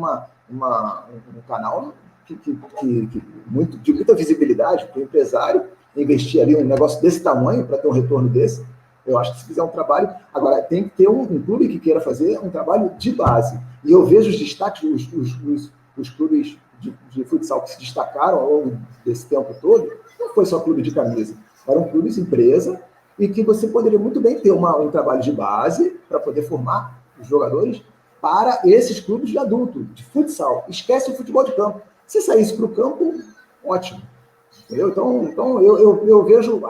canal de muita visibilidade para o empresário investir ali um negócio desse tamanho para ter um retorno desse. Eu acho que se fizer um trabalho... Agora, tem que ter um clube que queira fazer um trabalho de base. E eu vejo os destaques, os clubes de futsal que se destacaram ao longo desse tempo todo, não foi só clube de camisa. Eram clubes empresa e que você poderia muito bem ter um trabalho de base para poder formar os jogadores para esses clubes de adulto, de futsal. Esquece o futebol de campo. Se saísse para o campo, ótimo. Entendeu? Então eu vejo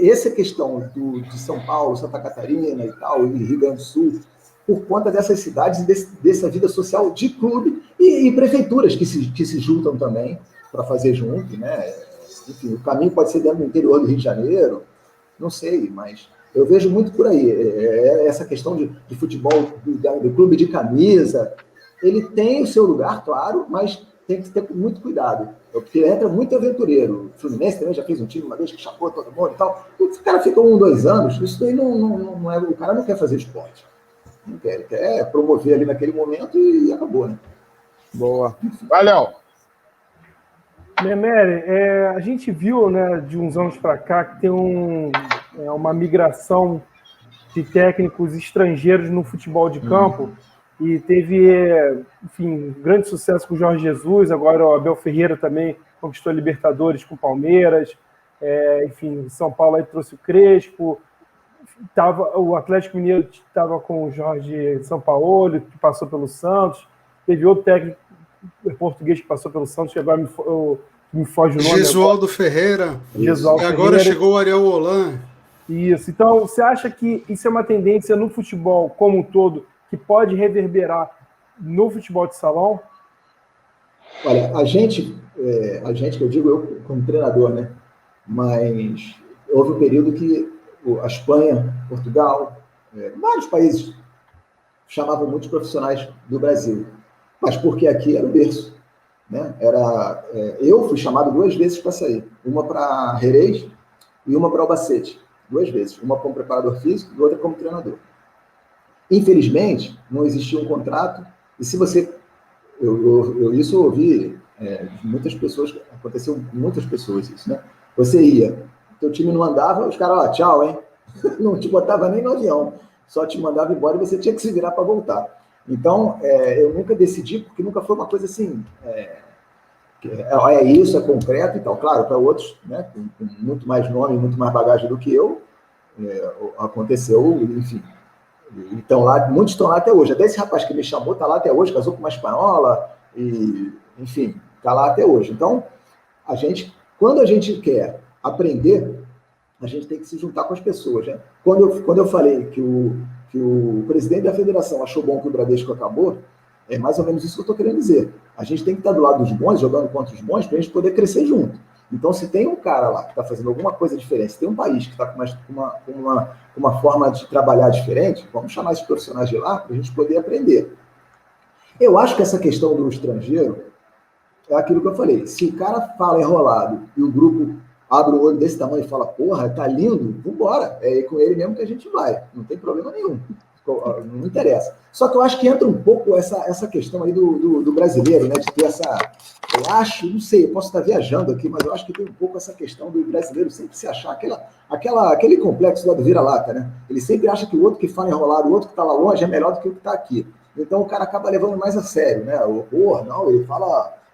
essa questão de São Paulo, Santa Catarina e tal, e Rio Grande do Sul, por conta dessas cidades e dessa vida social de clube e prefeituras que se juntam também para fazer junto, né? Enfim, o caminho pode ser dentro do interior do Rio de Janeiro, não sei, mas eu vejo muito por aí. Essa questão de futebol, do clube de camisa, ele tem o seu lugar, claro, mas tem que ter muito cuidado. Porque entra muito aventureiro. O Fluminense também já fez um time uma vez que chapou todo mundo e tal. O cara fica 1, 2 anos, isso daí não é. O cara não quer fazer esporte. Não quer, ele quer promover ali naquele momento e acabou, né? Boa. Vai, Léo. Memere, a gente viu, né, de uns anos para cá que tem uma migração de técnicos estrangeiros no futebol de campo e teve, enfim, grande sucesso com o Jorge Jesus, agora o Abel Ferreira também conquistou a Libertadores com o Palmeiras, enfim, São Paulo aí trouxe o Crespo, o Atlético Mineiro estava com o Jorge Sampaoli, que passou pelo Santos, teve outro técnico português que passou pelo Santos, que agora me foge o nome. Gesualdo Ferreira. Gesualdo e agora Ferreira. Chegou o Ariel Holan. Isso. Então, você acha que isso é uma tendência no futebol como um todo que pode reverberar no futebol de salão? Olha, a gente que eu digo eu como treinador, né? Mas houve um período que a Espanha, Portugal, vários países chamavam muitos profissionais do Brasil. Mas porque aqui era o berço, né? Eu fui chamado 2 vezes para sair. Uma para Jerez e uma para Albacete. 2 vezes. Uma como preparador físico e outra como treinador. Infelizmente, não existia um contrato. E se você... isso eu ouvi muitas pessoas... Aconteceu com muitas pessoas isso, né? Você ia, teu time não andava, os caras lá, tchau, hein? Não te botava nem no avião. Só te mandava embora e você tinha que se virar para voltar. Então, eu nunca decidi, porque nunca foi uma coisa assim, isso, é concreto e tal. Claro, para outros, né, com muito mais nome, muito mais bagagem do que eu, aconteceu, enfim. Então, muitos estão lá até hoje. Até esse rapaz que me chamou está lá até hoje, casou com uma espanhola, e, enfim, está lá até hoje. Então, quando a gente quer aprender, a gente tem que se juntar com as pessoas, né? Quando eu falei que o presidente da federação achou bom que o Bradesco acabou, é mais ou menos isso que eu estou querendo dizer. A gente tem que estar do lado dos bons, jogando contra os bons, para a gente poder crescer junto. Então, se tem um cara lá que está fazendo alguma coisa diferente, se tem um país que está com uma forma de trabalhar diferente, vamos chamar esses profissionais de lá para a gente poder aprender. Eu acho que essa questão do estrangeiro é aquilo que eu falei. Se o cara fala enrolado e o grupo abre o olho desse tamanho e fala, porra, tá lindo, vambora. É com ele mesmo que a gente vai. Não tem problema nenhum. Não interessa. Só que eu acho que entra um pouco essa questão aí do brasileiro, né? De ter eu acho, não sei, eu posso estar viajando aqui, mas eu acho que tem um pouco essa questão do brasileiro sempre se achar aquele complexo lá do vira-lata, né? Ele sempre acha que o outro que fala enrolado, o outro que está lá longe é melhor do que o que está aqui. Então o cara acaba levando mais a sério, né? Porra, não,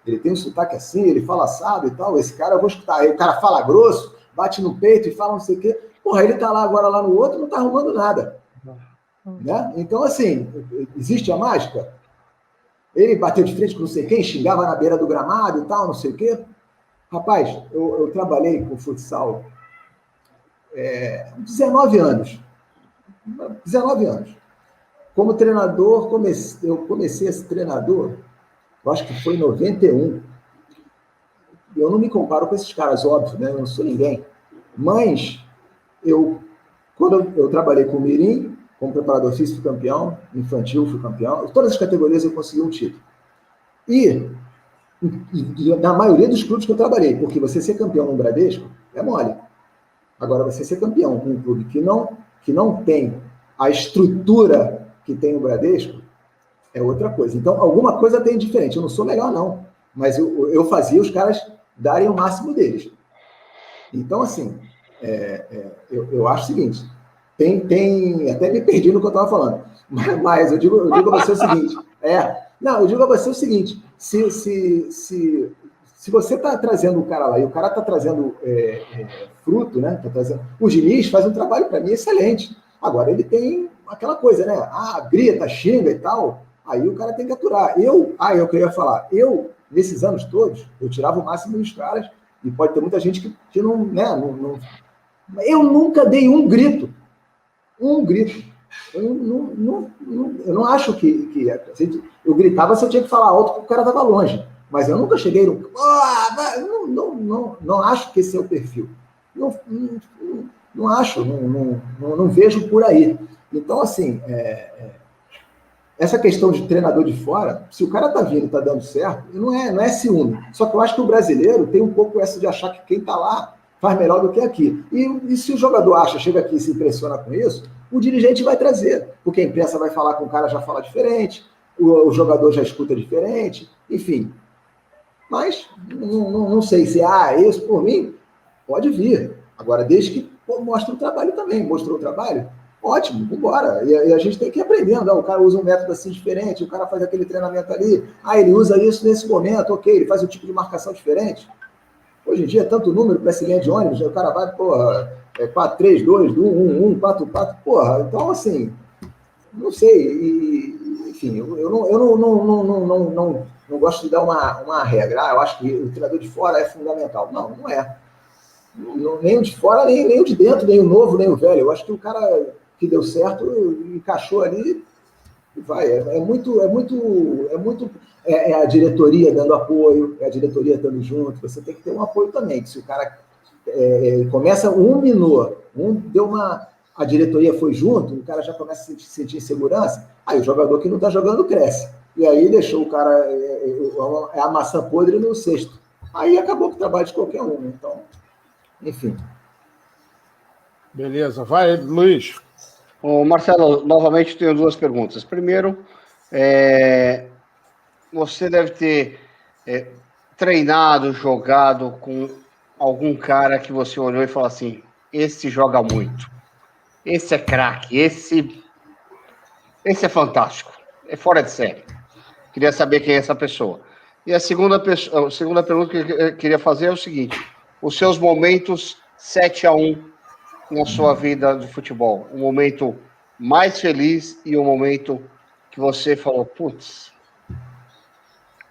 ele tem um sotaque assim, ele fala assado e tal, esse cara eu vou escutar. Aí o cara fala grosso, bate no peito e fala não sei o quê. Porra, ele tá lá agora lá no outro, não tá arrumando nada. Né? Então, assim, existe a mágica? Ele bateu de frente com não sei quem, xingava na beira do gramado e tal, não sei o quê. Rapaz, eu trabalhei com futsal 19 anos. 19 anos. Como treinador, eu comecei a ser treinador, eu acho que foi em 91. Eu não me comparo com esses caras, óbvio, né? Eu não sou ninguém. Mas, quando eu trabalhei com o Mirim, como preparador físico, fui campeão, infantil, fui campeão. Em todas as categorias eu consegui um título. E na maioria dos clubes que eu trabalhei, porque você ser campeão no Bradesco é mole. Agora, você ser campeão num clube que não tem a estrutura que tem o Bradesco, é outra coisa. Então, alguma coisa tem diferente. Eu não sou melhor, não. Mas eu fazia os caras darem o máximo deles. Então, assim, eu acho o seguinte, até me perdi no que eu estava falando, mas eu digo a você o seguinte, eu digo a você o seguinte, se você está trazendo o cara lá, e o cara está trazendo fruto, né? Tá trazendo, o Diniz faz um trabalho, para mim, excelente. Agora, ele tem aquela coisa, né? Grita, xinga e tal, aí o cara tem que aturar. Eu queria falar, nesses anos todos, eu tirava o máximo dos caras, E pode ter muita gente que não, né, Eu nunca dei um grito. Um grito. Eu não acho que eu gritava se eu tinha que falar alto porque o cara estava longe. Mas eu nunca cheguei no... Não acho que esse é o perfil. Não acho, não vejo por aí. Então, assim, essa questão de treinador de fora, se o cara tá vindo e tá dando certo, não é ciúme. Só que eu acho que o brasileiro tem um pouco essa de achar que quem tá lá faz melhor do que aqui. E se o jogador chega aqui e se impressiona com isso, o dirigente vai trazer, porque a imprensa vai falar com o cara, já fala diferente, o jogador já escuta diferente, enfim. Mas não sei se, isso por mim, pode vir. Agora, desde que mostre o trabalho também. Mostrou o trabalho? Ótimo, vambora. E a gente tem que ir aprendendo. O cara usa um método assim diferente, o cara faz aquele treinamento ali, ele usa isso nesse momento, ok, ele faz um tipo de marcação diferente. Hoje em dia, tanto número para essa linha de ônibus, o cara vai, 4-3-2, 1-1, 4-4, então assim, não sei, enfim, eu não gosto de dar uma regra, eu acho que o treinador de fora é fundamental. Não é. Nem o de fora, nem o de dentro, nem o novo, nem o velho. Eu acho que o cara que deu certo encaixou ali e vai. É a diretoria dando apoio, é a diretoria estando junto. Você tem que ter um apoio também. Que se o cara começa, minou, a diretoria foi junto, o cara já começa a sentir insegurança, aí o jogador que não está jogando cresce. E aí deixou o cara, a maçã podre no cesto. Aí acabou com o trabalho de qualquer um. Então, enfim. Beleza, vai, Luiz. Marcelo, novamente tenho duas perguntas. Primeiro, você deve ter treinado, jogado com algum cara que você olhou e falou assim, esse joga muito, esse é craque, esse é fantástico, é fora de série. Queria saber quem é essa pessoa. E a segunda pergunta que eu queria fazer é o seguinte, os seus momentos 7-1 na sua vida de futebol, um momento mais feliz e um momento que você falou, putz,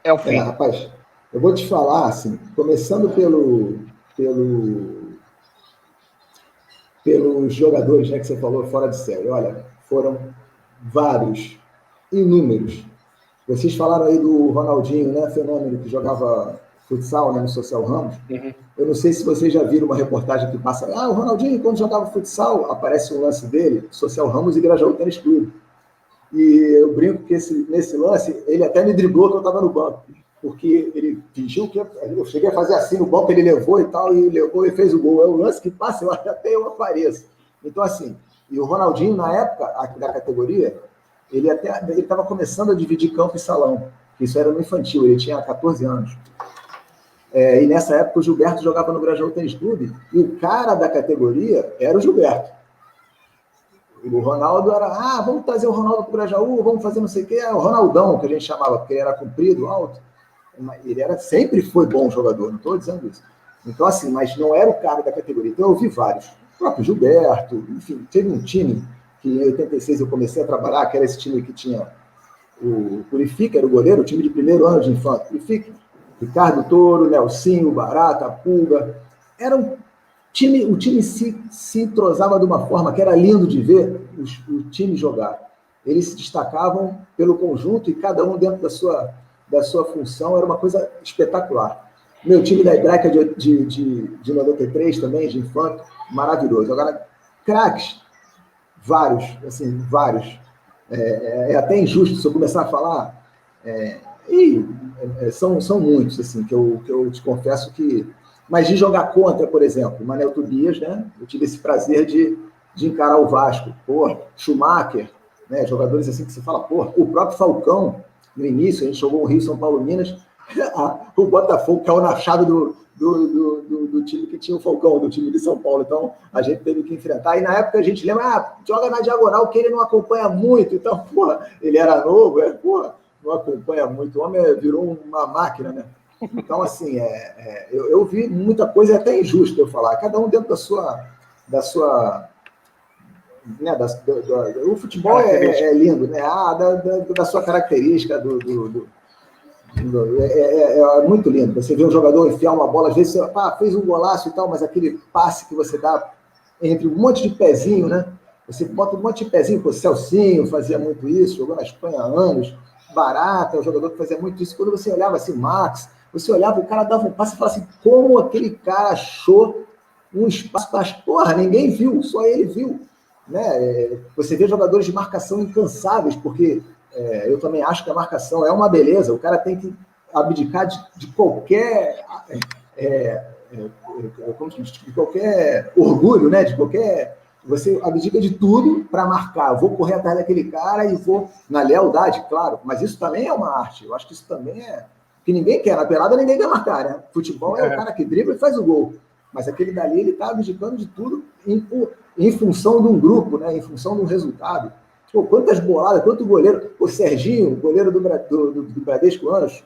é o fim. Rapaz, eu vou te falar, assim, começando pelos jogadores, né, que você falou fora de série. Olha, foram vários, inúmeros. Vocês falaram aí do Ronaldinho, né, fenômeno que jogava futsal, né, no Social Ramos. Uhum. Eu não sei se vocês já viram uma reportagem que passa, o Ronaldinho, quando jogava futsal, aparece um lance dele, Social Ramos e Grajaú Tênis Clube. E eu brinco que nesse lance, ele até me driblou que eu estava no banco, porque ele fingiu que eu cheguei a fazer assim no banco, ele levou e tal, e levou e fez o gol. É um lance que passa, até eu apareço. Então, assim, e o Ronaldinho, na época da categoria, ele estava começando a dividir campo e salão, isso era no infantil, ele tinha 14 anos. E nessa época o Gilberto jogava no Grajaú Tênis Clube, e o cara da categoria era o Gilberto. O Ronaldo era, vamos trazer o Ronaldo para o Grajaú, vamos fazer não sei o quê, o Ronaldão, que a gente chamava, porque ele era comprido, alto. Ele sempre foi bom jogador, não estou dizendo isso. Então, assim, mas não era o cara da categoria. Então, eu vi vários. O próprio Gilberto, enfim, teve um time que em 86 eu comecei a trabalhar, que era esse time que tinha o Purifica, era o goleiro, o time de primeiro ano de infância. Purifica, Ricardo Toro, Nelsinho, Barata, Pulga. Era o time se entrosava de uma forma que era lindo de ver o time jogar. Eles se destacavam pelo conjunto e cada um dentro da sua função, era uma coisa espetacular. Meu time da Hebraica de 93 também, de infanto, maravilhoso. Agora, craques, vários, assim, vários. É até injusto se eu começar a falar, são muitos, assim, que eu te confesso que... Mas de jogar contra, por exemplo, o Manel Tobias, né? Eu tive esse prazer de encarar o Vasco. Schumacher, né? Jogadores assim que você fala, o próprio Falcão, no início, a gente jogou o Rio, São Paulo, Minas, o Botafogo caiu na chave do time que tinha o Falcão, do time de São Paulo. Então, a gente teve que enfrentar. E na época a gente lembra, joga na diagonal, que ele não acompanha muito. Então, ele era novo, não acompanha muito. O homem virou uma máquina, né? Então, assim, eu vi muita coisa, é até injusto eu falar. Cada um dentro da sua né, o futebol é lindo, né? Da sua característica, É muito lindo. Você vê um jogador enfiar uma bola, às vezes você fez um golaço e tal, mas aquele passe que você dá entre um monte de pezinho, né? Você bota um monte de pezinho, o Celcinho fazia muito isso, jogou na Espanha há anos, Barata, o jogador que fazia muito isso. Quando você olhava assim, Max, você olhava, o cara dava um passe e falava assim, como aquele cara achou um espaço, mas, porra, ninguém viu, só ele viu. Né? Você vê jogadores de marcação incansáveis, porque eu também acho que a marcação é uma beleza, o cara tem que abdicar de qualquer de qualquer orgulho, né? De qualquer. Você abdica de tudo para marcar. Vou correr atrás daquele cara e vou na lealdade, claro. Mas isso também é uma arte. Eu acho que isso também é que ninguém quer. Na pelada ninguém quer marcar, né? Futebol é o cara que dribla e faz o gol. Mas aquele dali ele está abdicando de tudo em função de um grupo, né? Em função de um resultado. Pô, quantas boladas, quanto goleiro. O Serginho, goleiro do Bradesco Anos,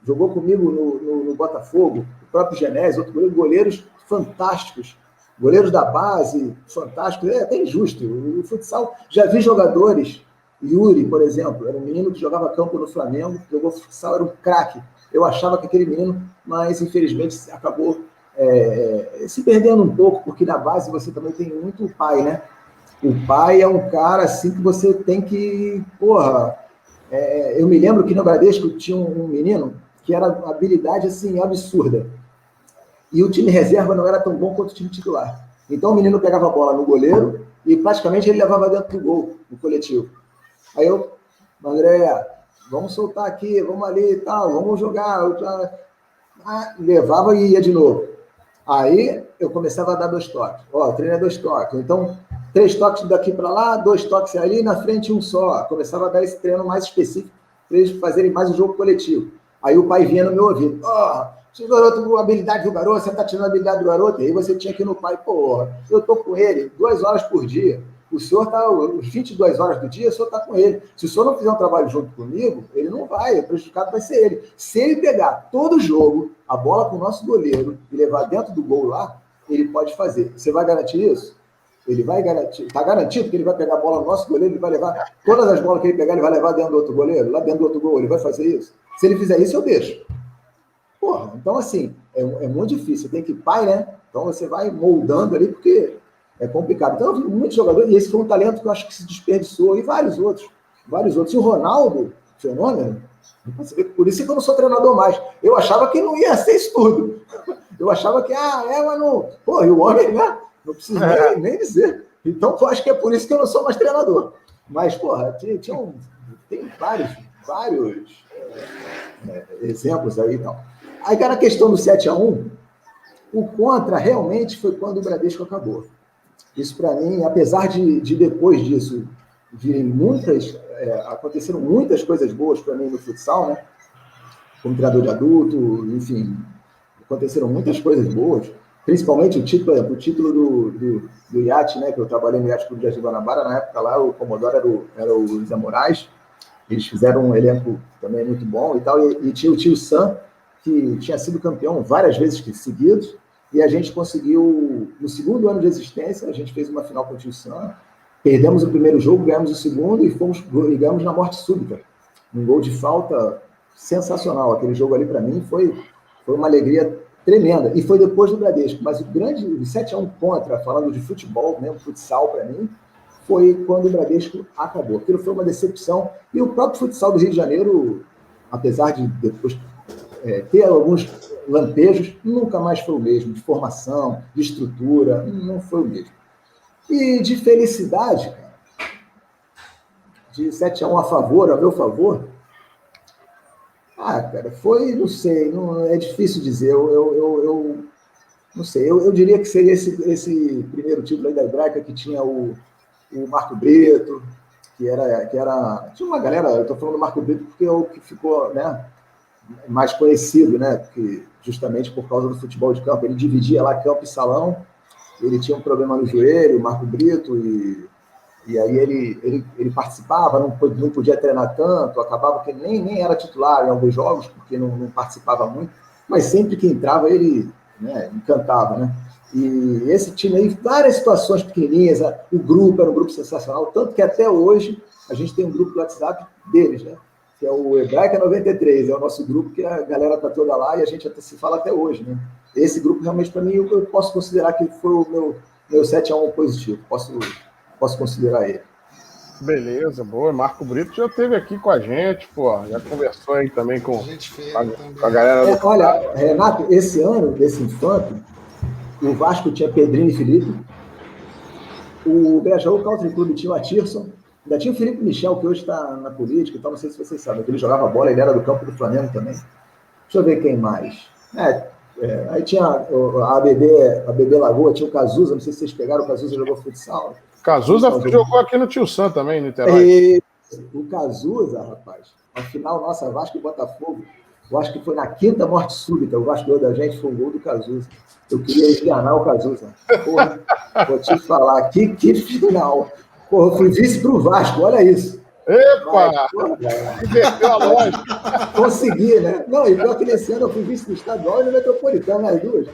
jogou comigo no Botafogo, o próprio Genésio, outro goleiro, goleiros fantásticos, goleiros da base, fantásticos, é até injusto. O futsal, já vi jogadores, Yuri, por exemplo, era um menino que jogava campo no Flamengo, jogou futsal, era um craque. Eu achava que aquele menino, mas infelizmente acabou se perdendo um pouco, porque na base você também tem muito o pai, né? O pai é um cara assim que você tem que, porra... eu me lembro que no Bradesco tinha um menino que era uma habilidade assim absurda. E o time reserva não era tão bom quanto o time titular. Então o menino pegava a bola no goleiro e praticamente ele levava dentro do gol, no coletivo. Aí eu, André, vamos soltar aqui, vamos ali e tal, vamos jogar. Levava e ia de novo. Aí eu começava a dar 2 toques. Treino é 2 toques. Então, 3 toques daqui para lá, 2 toques ali, na frente um só. Começava a dar esse treino mais específico para eles fazerem mais um jogo coletivo. Aí o pai vinha no meu ouvido. Se o garoto, a habilidade do garoto, você está tirando a habilidade do garoto. E aí você tinha que ir no pai, eu estou com ele 2 horas por dia. O senhor está, 22 horas do dia, o senhor está com ele. Se o senhor não fizer um trabalho junto comigo, ele não vai, o prejudicado vai ser ele. Se ele pegar todo jogo, a bola com o nosso goleiro e levar dentro do gol lá, ele pode fazer. Você vai garantir isso? Ele vai garantir. Está garantido que ele vai pegar a bola no nosso goleiro, ele vai levar todas as bolas que ele pegar, ele vai levar dentro do outro goleiro, lá dentro do outro gol, ele vai fazer isso? Se ele fizer isso, eu deixo. Porra, então assim, é muito difícil. Tem que ir pai, né? Então você vai moldando ali, porque é complicado. Então, eu vi muitos jogadores, e esse foi um talento que eu acho que se desperdiçou, e vários outros. E o Ronaldo, fenômeno, por isso que eu não sou treinador mais. Eu achava que não ia ser isso tudo. Eu achava que, mas não... Pô, e o homem, né? Não preciso nem dizer. Então, eu acho que é por isso que eu não sou mais treinador. Mas, porra, tem vários exemplos aí e tal. Aí, cara, a questão do 7-1, o contra realmente foi quando o Bradesco acabou. Isso, para mim, apesar de depois disso virem aconteceram muitas coisas boas para mim no futsal, né? Como treinador de adulto, enfim, aconteceram muitas coisas boas, principalmente o título do iate, né? Que eu trabalhei no Iate Clube de Guanabara, na época lá, o Comodoro era o Zé Moraes, eles fizeram um elenco também muito bom e tal, e tinha o tio Sam, que tinha sido campeão várias vezes seguidos, e a gente conseguiu, no segundo ano de existência, a gente fez uma final com o Tio Sam, perdemos o primeiro jogo, ganhamos o segundo e ganhamos na morte súbita. Um gol de falta sensacional. Aquele jogo ali, para mim, foi uma alegria tremenda. E foi depois do Bradesco. Mas o 7-1 contra, falando de futebol, mesmo futsal para mim, foi quando o Bradesco acabou. Aquilo foi uma decepção. E o próprio futsal do Rio de Janeiro, apesar de depois ter alguns lampejos, nunca mais foi o mesmo, de formação, de estrutura, não foi o mesmo. E de felicidade, cara, de 7-1 a favor, a meu favor, cara, foi, não sei, é difícil dizer, eu não sei, eu diria que seria esse primeiro título aí da Hebraica, que tinha o Marco Brito, que era, tinha uma galera, eu estou falando do Marco Brito porque é o que ficou, né, mais conhecido, né? Porque justamente por causa do futebol de campo. Ele dividia lá campo e salão, ele tinha um problema no joelho, o Marco Brito, e aí ele participava, não podia treinar tanto, acabava que nem era titular em alguns jogos, porque não participava muito, mas sempre que entrava ele, né, encantava, né? E esse time aí, várias situações pequenininhas, o grupo era um grupo sensacional, tanto que até hoje a gente tem um grupo do WhatsApp deles, né? que é o Hebraica 93, é o nosso grupo que a galera está toda lá e a gente até se fala até hoje, né? Esse grupo, realmente, para mim, eu posso considerar que foi o meu 7-1 positivo. Posso considerar ele. Beleza, boa. Marco Brito já esteve aqui com a gente, pô. Já conversou aí também com a galera. Olha, Renato, esse ano, desse infanto, o Vasco tinha Pedrinho e Felipe. O Grajaú Country Club tinha o Atirson. Ainda tinha o Felipe Michel, que hoje está na política e tal. Não sei se vocês sabem, que ele jogava bola, ele era do campo do Flamengo também. Deixa eu ver quem mais. Aí tinha a BB Lagoa, tinha o Cazuza, não sei se vocês pegaram, o Cazuza jogou futsal. Cazuza jogou aqui no Tio Sam também, no Niterói. O Cazuza, rapaz, a final nossa, Vasco e Botafogo, eu acho que foi na quinta morte súbita, o Vasco da gente foi um gol do Cazuza. Eu queria esganar o Cazuza. Porra, vou te falar, que final. Porra, eu fui vice pro Vasco, olha isso. Epa! Inverteu a lógica. Consegui, né? Não, e pior que nesse ano eu fui vice do estadual e no Metropolitano, as duas.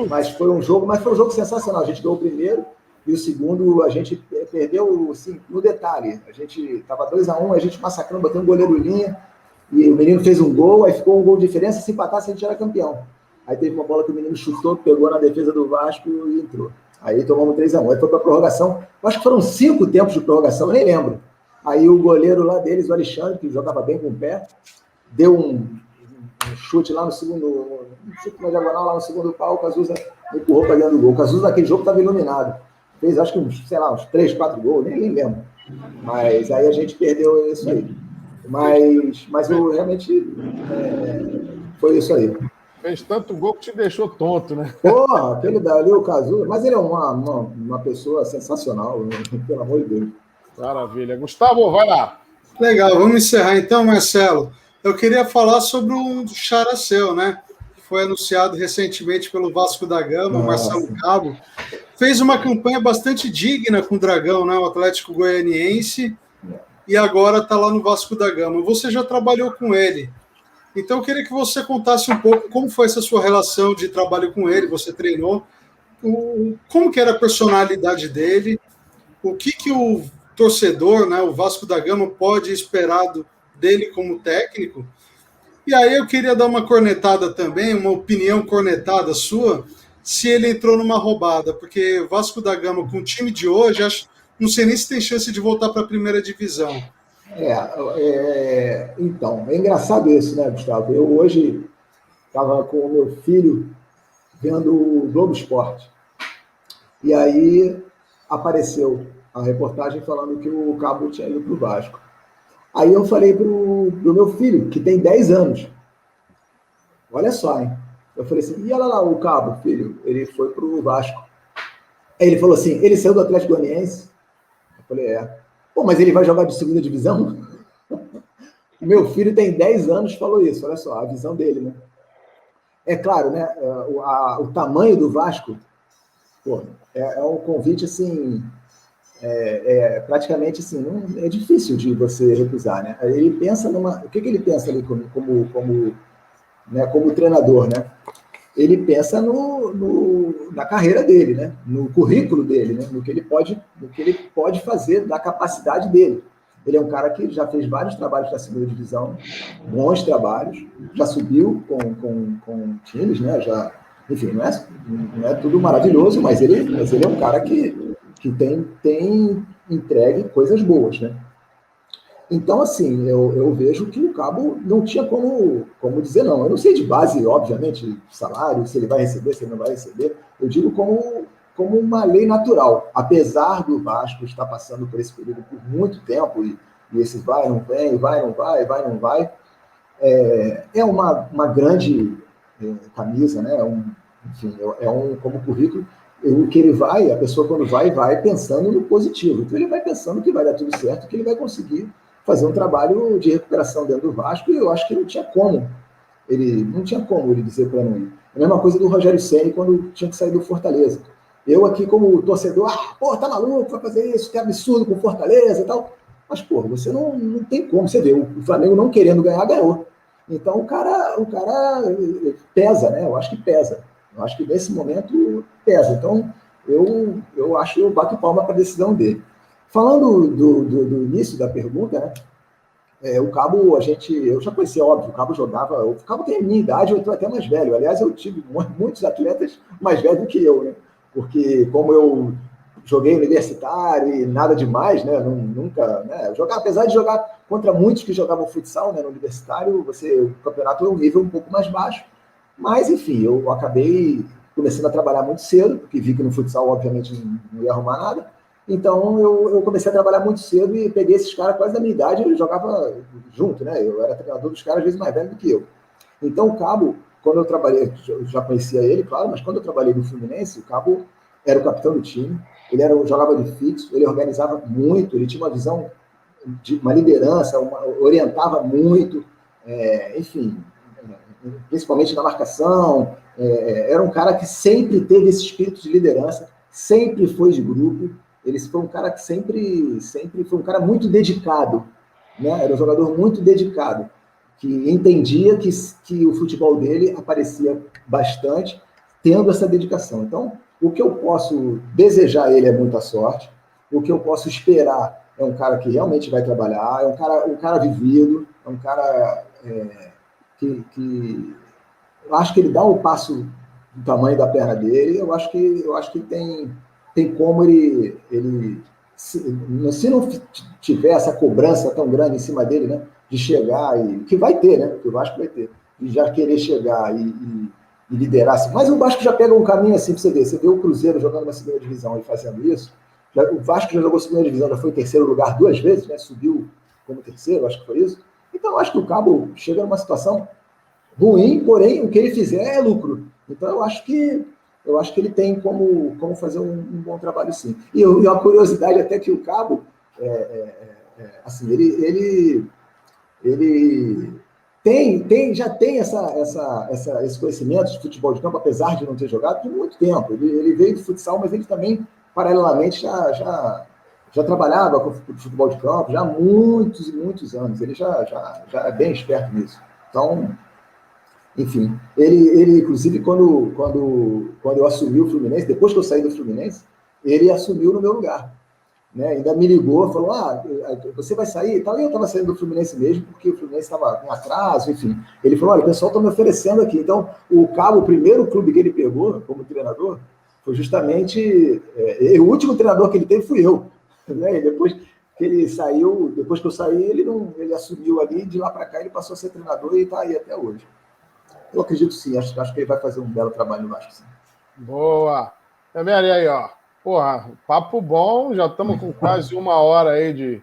Mas foi um jogo sensacional. A gente ganhou o primeiro e o segundo a gente perdeu, assim, no detalhe. A gente estava 2-1, a gente massacrando, batendo um goleiro linha, e o menino fez um gol, aí ficou um gol de diferença, se empatasse a gente era campeão. Aí teve uma bola que o menino chutou, pegou na defesa do Vasco e entrou. Aí tomamos 3-1. Aí foi para a prorrogação. Eu acho que foram 5 tempos de prorrogação, eu nem lembro. Aí o goleiro lá deles, o Alexandre, que jogava bem com o pé, deu um chute lá no segundo, um chute na diagonal lá no segundo pau, o Cazuza empurrou para dentro do gol. O Cazuza naquele jogo estava iluminado. Fez, acho que uns 3, 4 gols, nem lembro. Mas aí a gente perdeu isso aí. Mas eu realmente foi isso aí. Fez tanto gol que te deixou tonto, né? Porra, aquele dali, o Cazuza, mas ele é uma pessoa sensacional, pelo amor de Deus. Maravilha. Gustavo, vai lá. Legal, vamos encerrar então, Marcelo. Eu queria falar sobre um Characel, né? Que foi anunciado recentemente pelo Vasco da Gama, o Marcelo Cabo. Fez uma campanha bastante digna com o Dragão, né? O Atlético Goianiense, e agora está lá no Vasco da Gama. Você já trabalhou com ele. Então eu queria que você contasse um pouco como foi essa sua relação de trabalho com ele, você treinou, como que era a personalidade dele, o que o torcedor, né, o Vasco da Gama, pode esperar dele como técnico. E aí eu queria dar uma cornetada também, uma opinião cornetada sua, se ele entrou numa roubada, porque o Vasco da Gama, com o time de hoje, não sei nem se tem chance de voltar para a primeira divisão. Então, é engraçado isso, né, Gustavo? Eu hoje estava com o meu filho vendo o Globo Esporte. E aí apareceu a reportagem falando que o Cabo tinha ido para o Vasco. Aí eu falei pro meu filho, que tem 10 anos. Olha só, hein? Eu falei assim, e olha lá o Cabo, filho, ele foi para o Vasco. Aí ele falou assim, ele saiu do Atlético Goianiense? Eu falei, Pô, mas ele vai jogar de segunda divisão? Meu filho tem 10 anos e falou isso, olha só, a visão dele, né? É claro, né? O tamanho do Vasco, pô, é um convite, assim, praticamente, assim, é difícil de você recusar, né? Ele pensa o que ele pensa ali como treinador, né? Ele pensa na carreira dele, né? No currículo dele, né? No que ele pode fazer, da capacidade dele. Ele é um cara que já fez vários trabalhos da segunda divisão, bons trabalhos, já subiu com times, né? Enfim, não é tudo maravilhoso, mas ele é um cara que tem entregue coisas boas, né? Então, assim, eu vejo que o Cabo não tinha como dizer não. Eu não sei de base, obviamente, salário, se ele vai receber, se ele não vai receber. Eu digo como uma lei natural. Apesar do Vasco estar passando por esse período por muito tempo, e esse vai, não vem, vai, não vai, é uma grande camisa, né? Enfim, como currículo. O que ele vai, a pessoa quando vai pensando no positivo. Então ele vai pensando que vai dar tudo certo, que ele vai conseguir fazer um trabalho de recuperação dentro do Vasco, e eu acho que não tinha como ele dizer para não ir. A mesma coisa do Rogério Ceni quando tinha que sair do Fortaleza. Eu aqui como torcedor, tá maluco, vai fazer isso, que absurdo com Fortaleza e tal. Mas, você não tem como. Você vê, o Flamengo não querendo ganhar, ganhou. Então o cara pesa, né? Eu acho que pesa. Eu acho que nesse momento pesa. Então eu bato palma para a decisão dele. Falando do início da pergunta, né? o Cabo, eu já conhecia, óbvio, o Cabo jogava, o Cabo tem a minha idade, eu estou até mais velho. Aliás, eu tive muitos atletas mais velhos do que eu, né? Porque como eu joguei universitário e nada demais, né? Nunca, né? Apesar de jogar contra muitos que jogavam futsal, né? No universitário, o campeonato é um nível um pouco mais baixo. Mas, enfim, eu acabei começando a trabalhar muito cedo, porque vi que no futsal, obviamente, não ia arrumar nada. Então, eu comecei a trabalhar muito cedo e peguei esses caras quase da minha idade, eu jogava junto, né? Eu era treinador dos caras, às vezes mais velho do que eu. Então, o Cabo, quando eu trabalhei, eu já conhecia ele, claro, mas quando eu trabalhei no Fluminense, o Cabo era o capitão do time, ele jogava de fixo, ele organizava muito, ele tinha uma visão de uma liderança, orientava muito, enfim, principalmente na marcação. Era um cara que sempre teve esse espírito de liderança, sempre foi de grupo. Ele foi um cara que sempre foi um cara muito dedicado, né? Era um jogador muito dedicado, que entendia que o futebol dele aparecia bastante, tendo essa dedicação. Então, o que eu posso desejar a ele é muita sorte, o que eu posso esperar é um cara que realmente vai trabalhar, é um cara vivido, é um cara que eu acho que ele dá um passo do tamanho da perna dele. Eu acho que tem como ele se não tiver essa cobrança tão grande em cima dele, né, de chegar, que vai ter, né, que o Vasco vai ter, de já querer chegar e liderar. Mas o Vasco já pega um caminho assim para você ver. Você vê o Cruzeiro jogando na segunda divisão e fazendo isso. O Vasco já jogou segunda divisão, já foi em terceiro lugar 2 vezes, né, subiu como terceiro, acho que foi isso. Então, eu acho que o Cabo chega numa situação ruim, porém, o que ele fizer é lucro. Então, eu acho que ele tem como fazer um bom trabalho, sim. E uma curiosidade até que o Cabo, assim, ele já tem esse conhecimento de futebol de campo, apesar de não ter jogado por muito tempo. Ele veio do futsal, mas ele também, paralelamente, já trabalhava com futebol de campo já há muitos e muitos anos. Ele já é bem esperto nisso. Então, enfim, ele inclusive, quando eu assumi o Fluminense, depois que eu saí do Fluminense, ele assumiu no meu lugar. Né? Ainda me ligou, falou, você vai sair e tal. E eu estava saindo do Fluminense mesmo, porque o Fluminense estava com atraso, enfim. Ele falou, olha, o pessoal está me oferecendo aqui. Então, o Cabo, o primeiro clube que ele pegou como treinador, foi justamente... o último treinador que ele teve fui eu. Né? E depois que ele saiu, depois que eu saí, ele assumiu ali, de lá para cá ele passou a ser treinador e está aí até hoje. Eu acredito sim, acho que ele vai fazer um belo trabalho no Vasco, sim. Boa! Também aí, ó. Porra, papo bom, já estamos com quase 1 hora aí de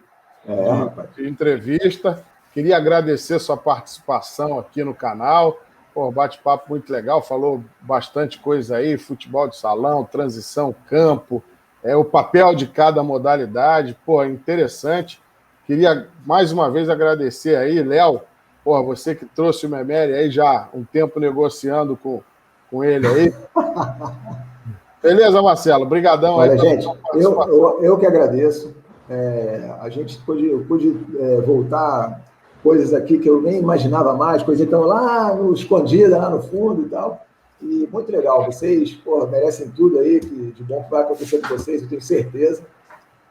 entrevista. Queria agradecer sua participação aqui no canal. Pô, bate-papo muito legal, falou bastante coisa aí, futebol de salão, transição, campo, o papel de cada modalidade. Pô, interessante. Queria mais uma vez agradecer aí, Léo. Porra, você que trouxe o Memeri aí já um tempo negociando com ele aí. Beleza, Marcelo? Obrigadão. Olha, gente, eu que agradeço. A gente pude voltar coisas aqui que eu nem imaginava mais, coisas que estão lá escondidas, lá no fundo e tal. E muito legal. Vocês, merecem tudo aí de bom que vai acontecer com vocês, eu tenho certeza.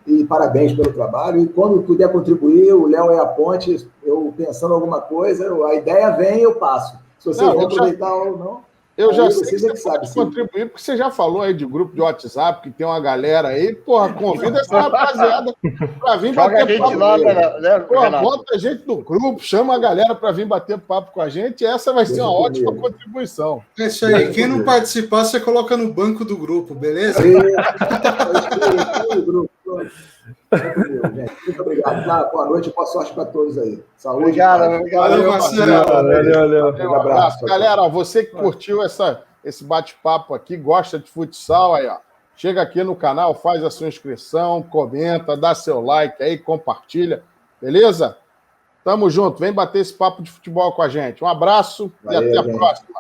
E parabéns pelo trabalho. E quando puder contribuir, o Léo é a ponte. Eu pensando em alguma coisa, a ideia vem e eu passo. Se vocês vão aproveitar ou não. Eu já sei que você pode contribuir, porque você já falou aí de grupo de WhatsApp, que tem uma galera aí. Porra, convida essa rapaziada para vir bater papo. Porra, bota a gente no grupo, chama a galera para vir bater papo com a gente. Essa vai ser uma ótima contribuição. É isso aí. Quem não participar, você coloca no banco do grupo, beleza? Muito obrigado. Boa noite e boa sorte para todos aí. Saúde. Obrigado. Valeu, Marcelo. Valeu. Um abraço. Galera, você que curtiu esse bate-papo aqui, gosta de futsal, aí, ó. Chega aqui no canal, faz a sua inscrição, comenta, dá seu like aí, compartilha. Beleza? Tamo junto. Vem bater esse papo de futebol com a gente. Um abraço. Valeu, e até a próxima.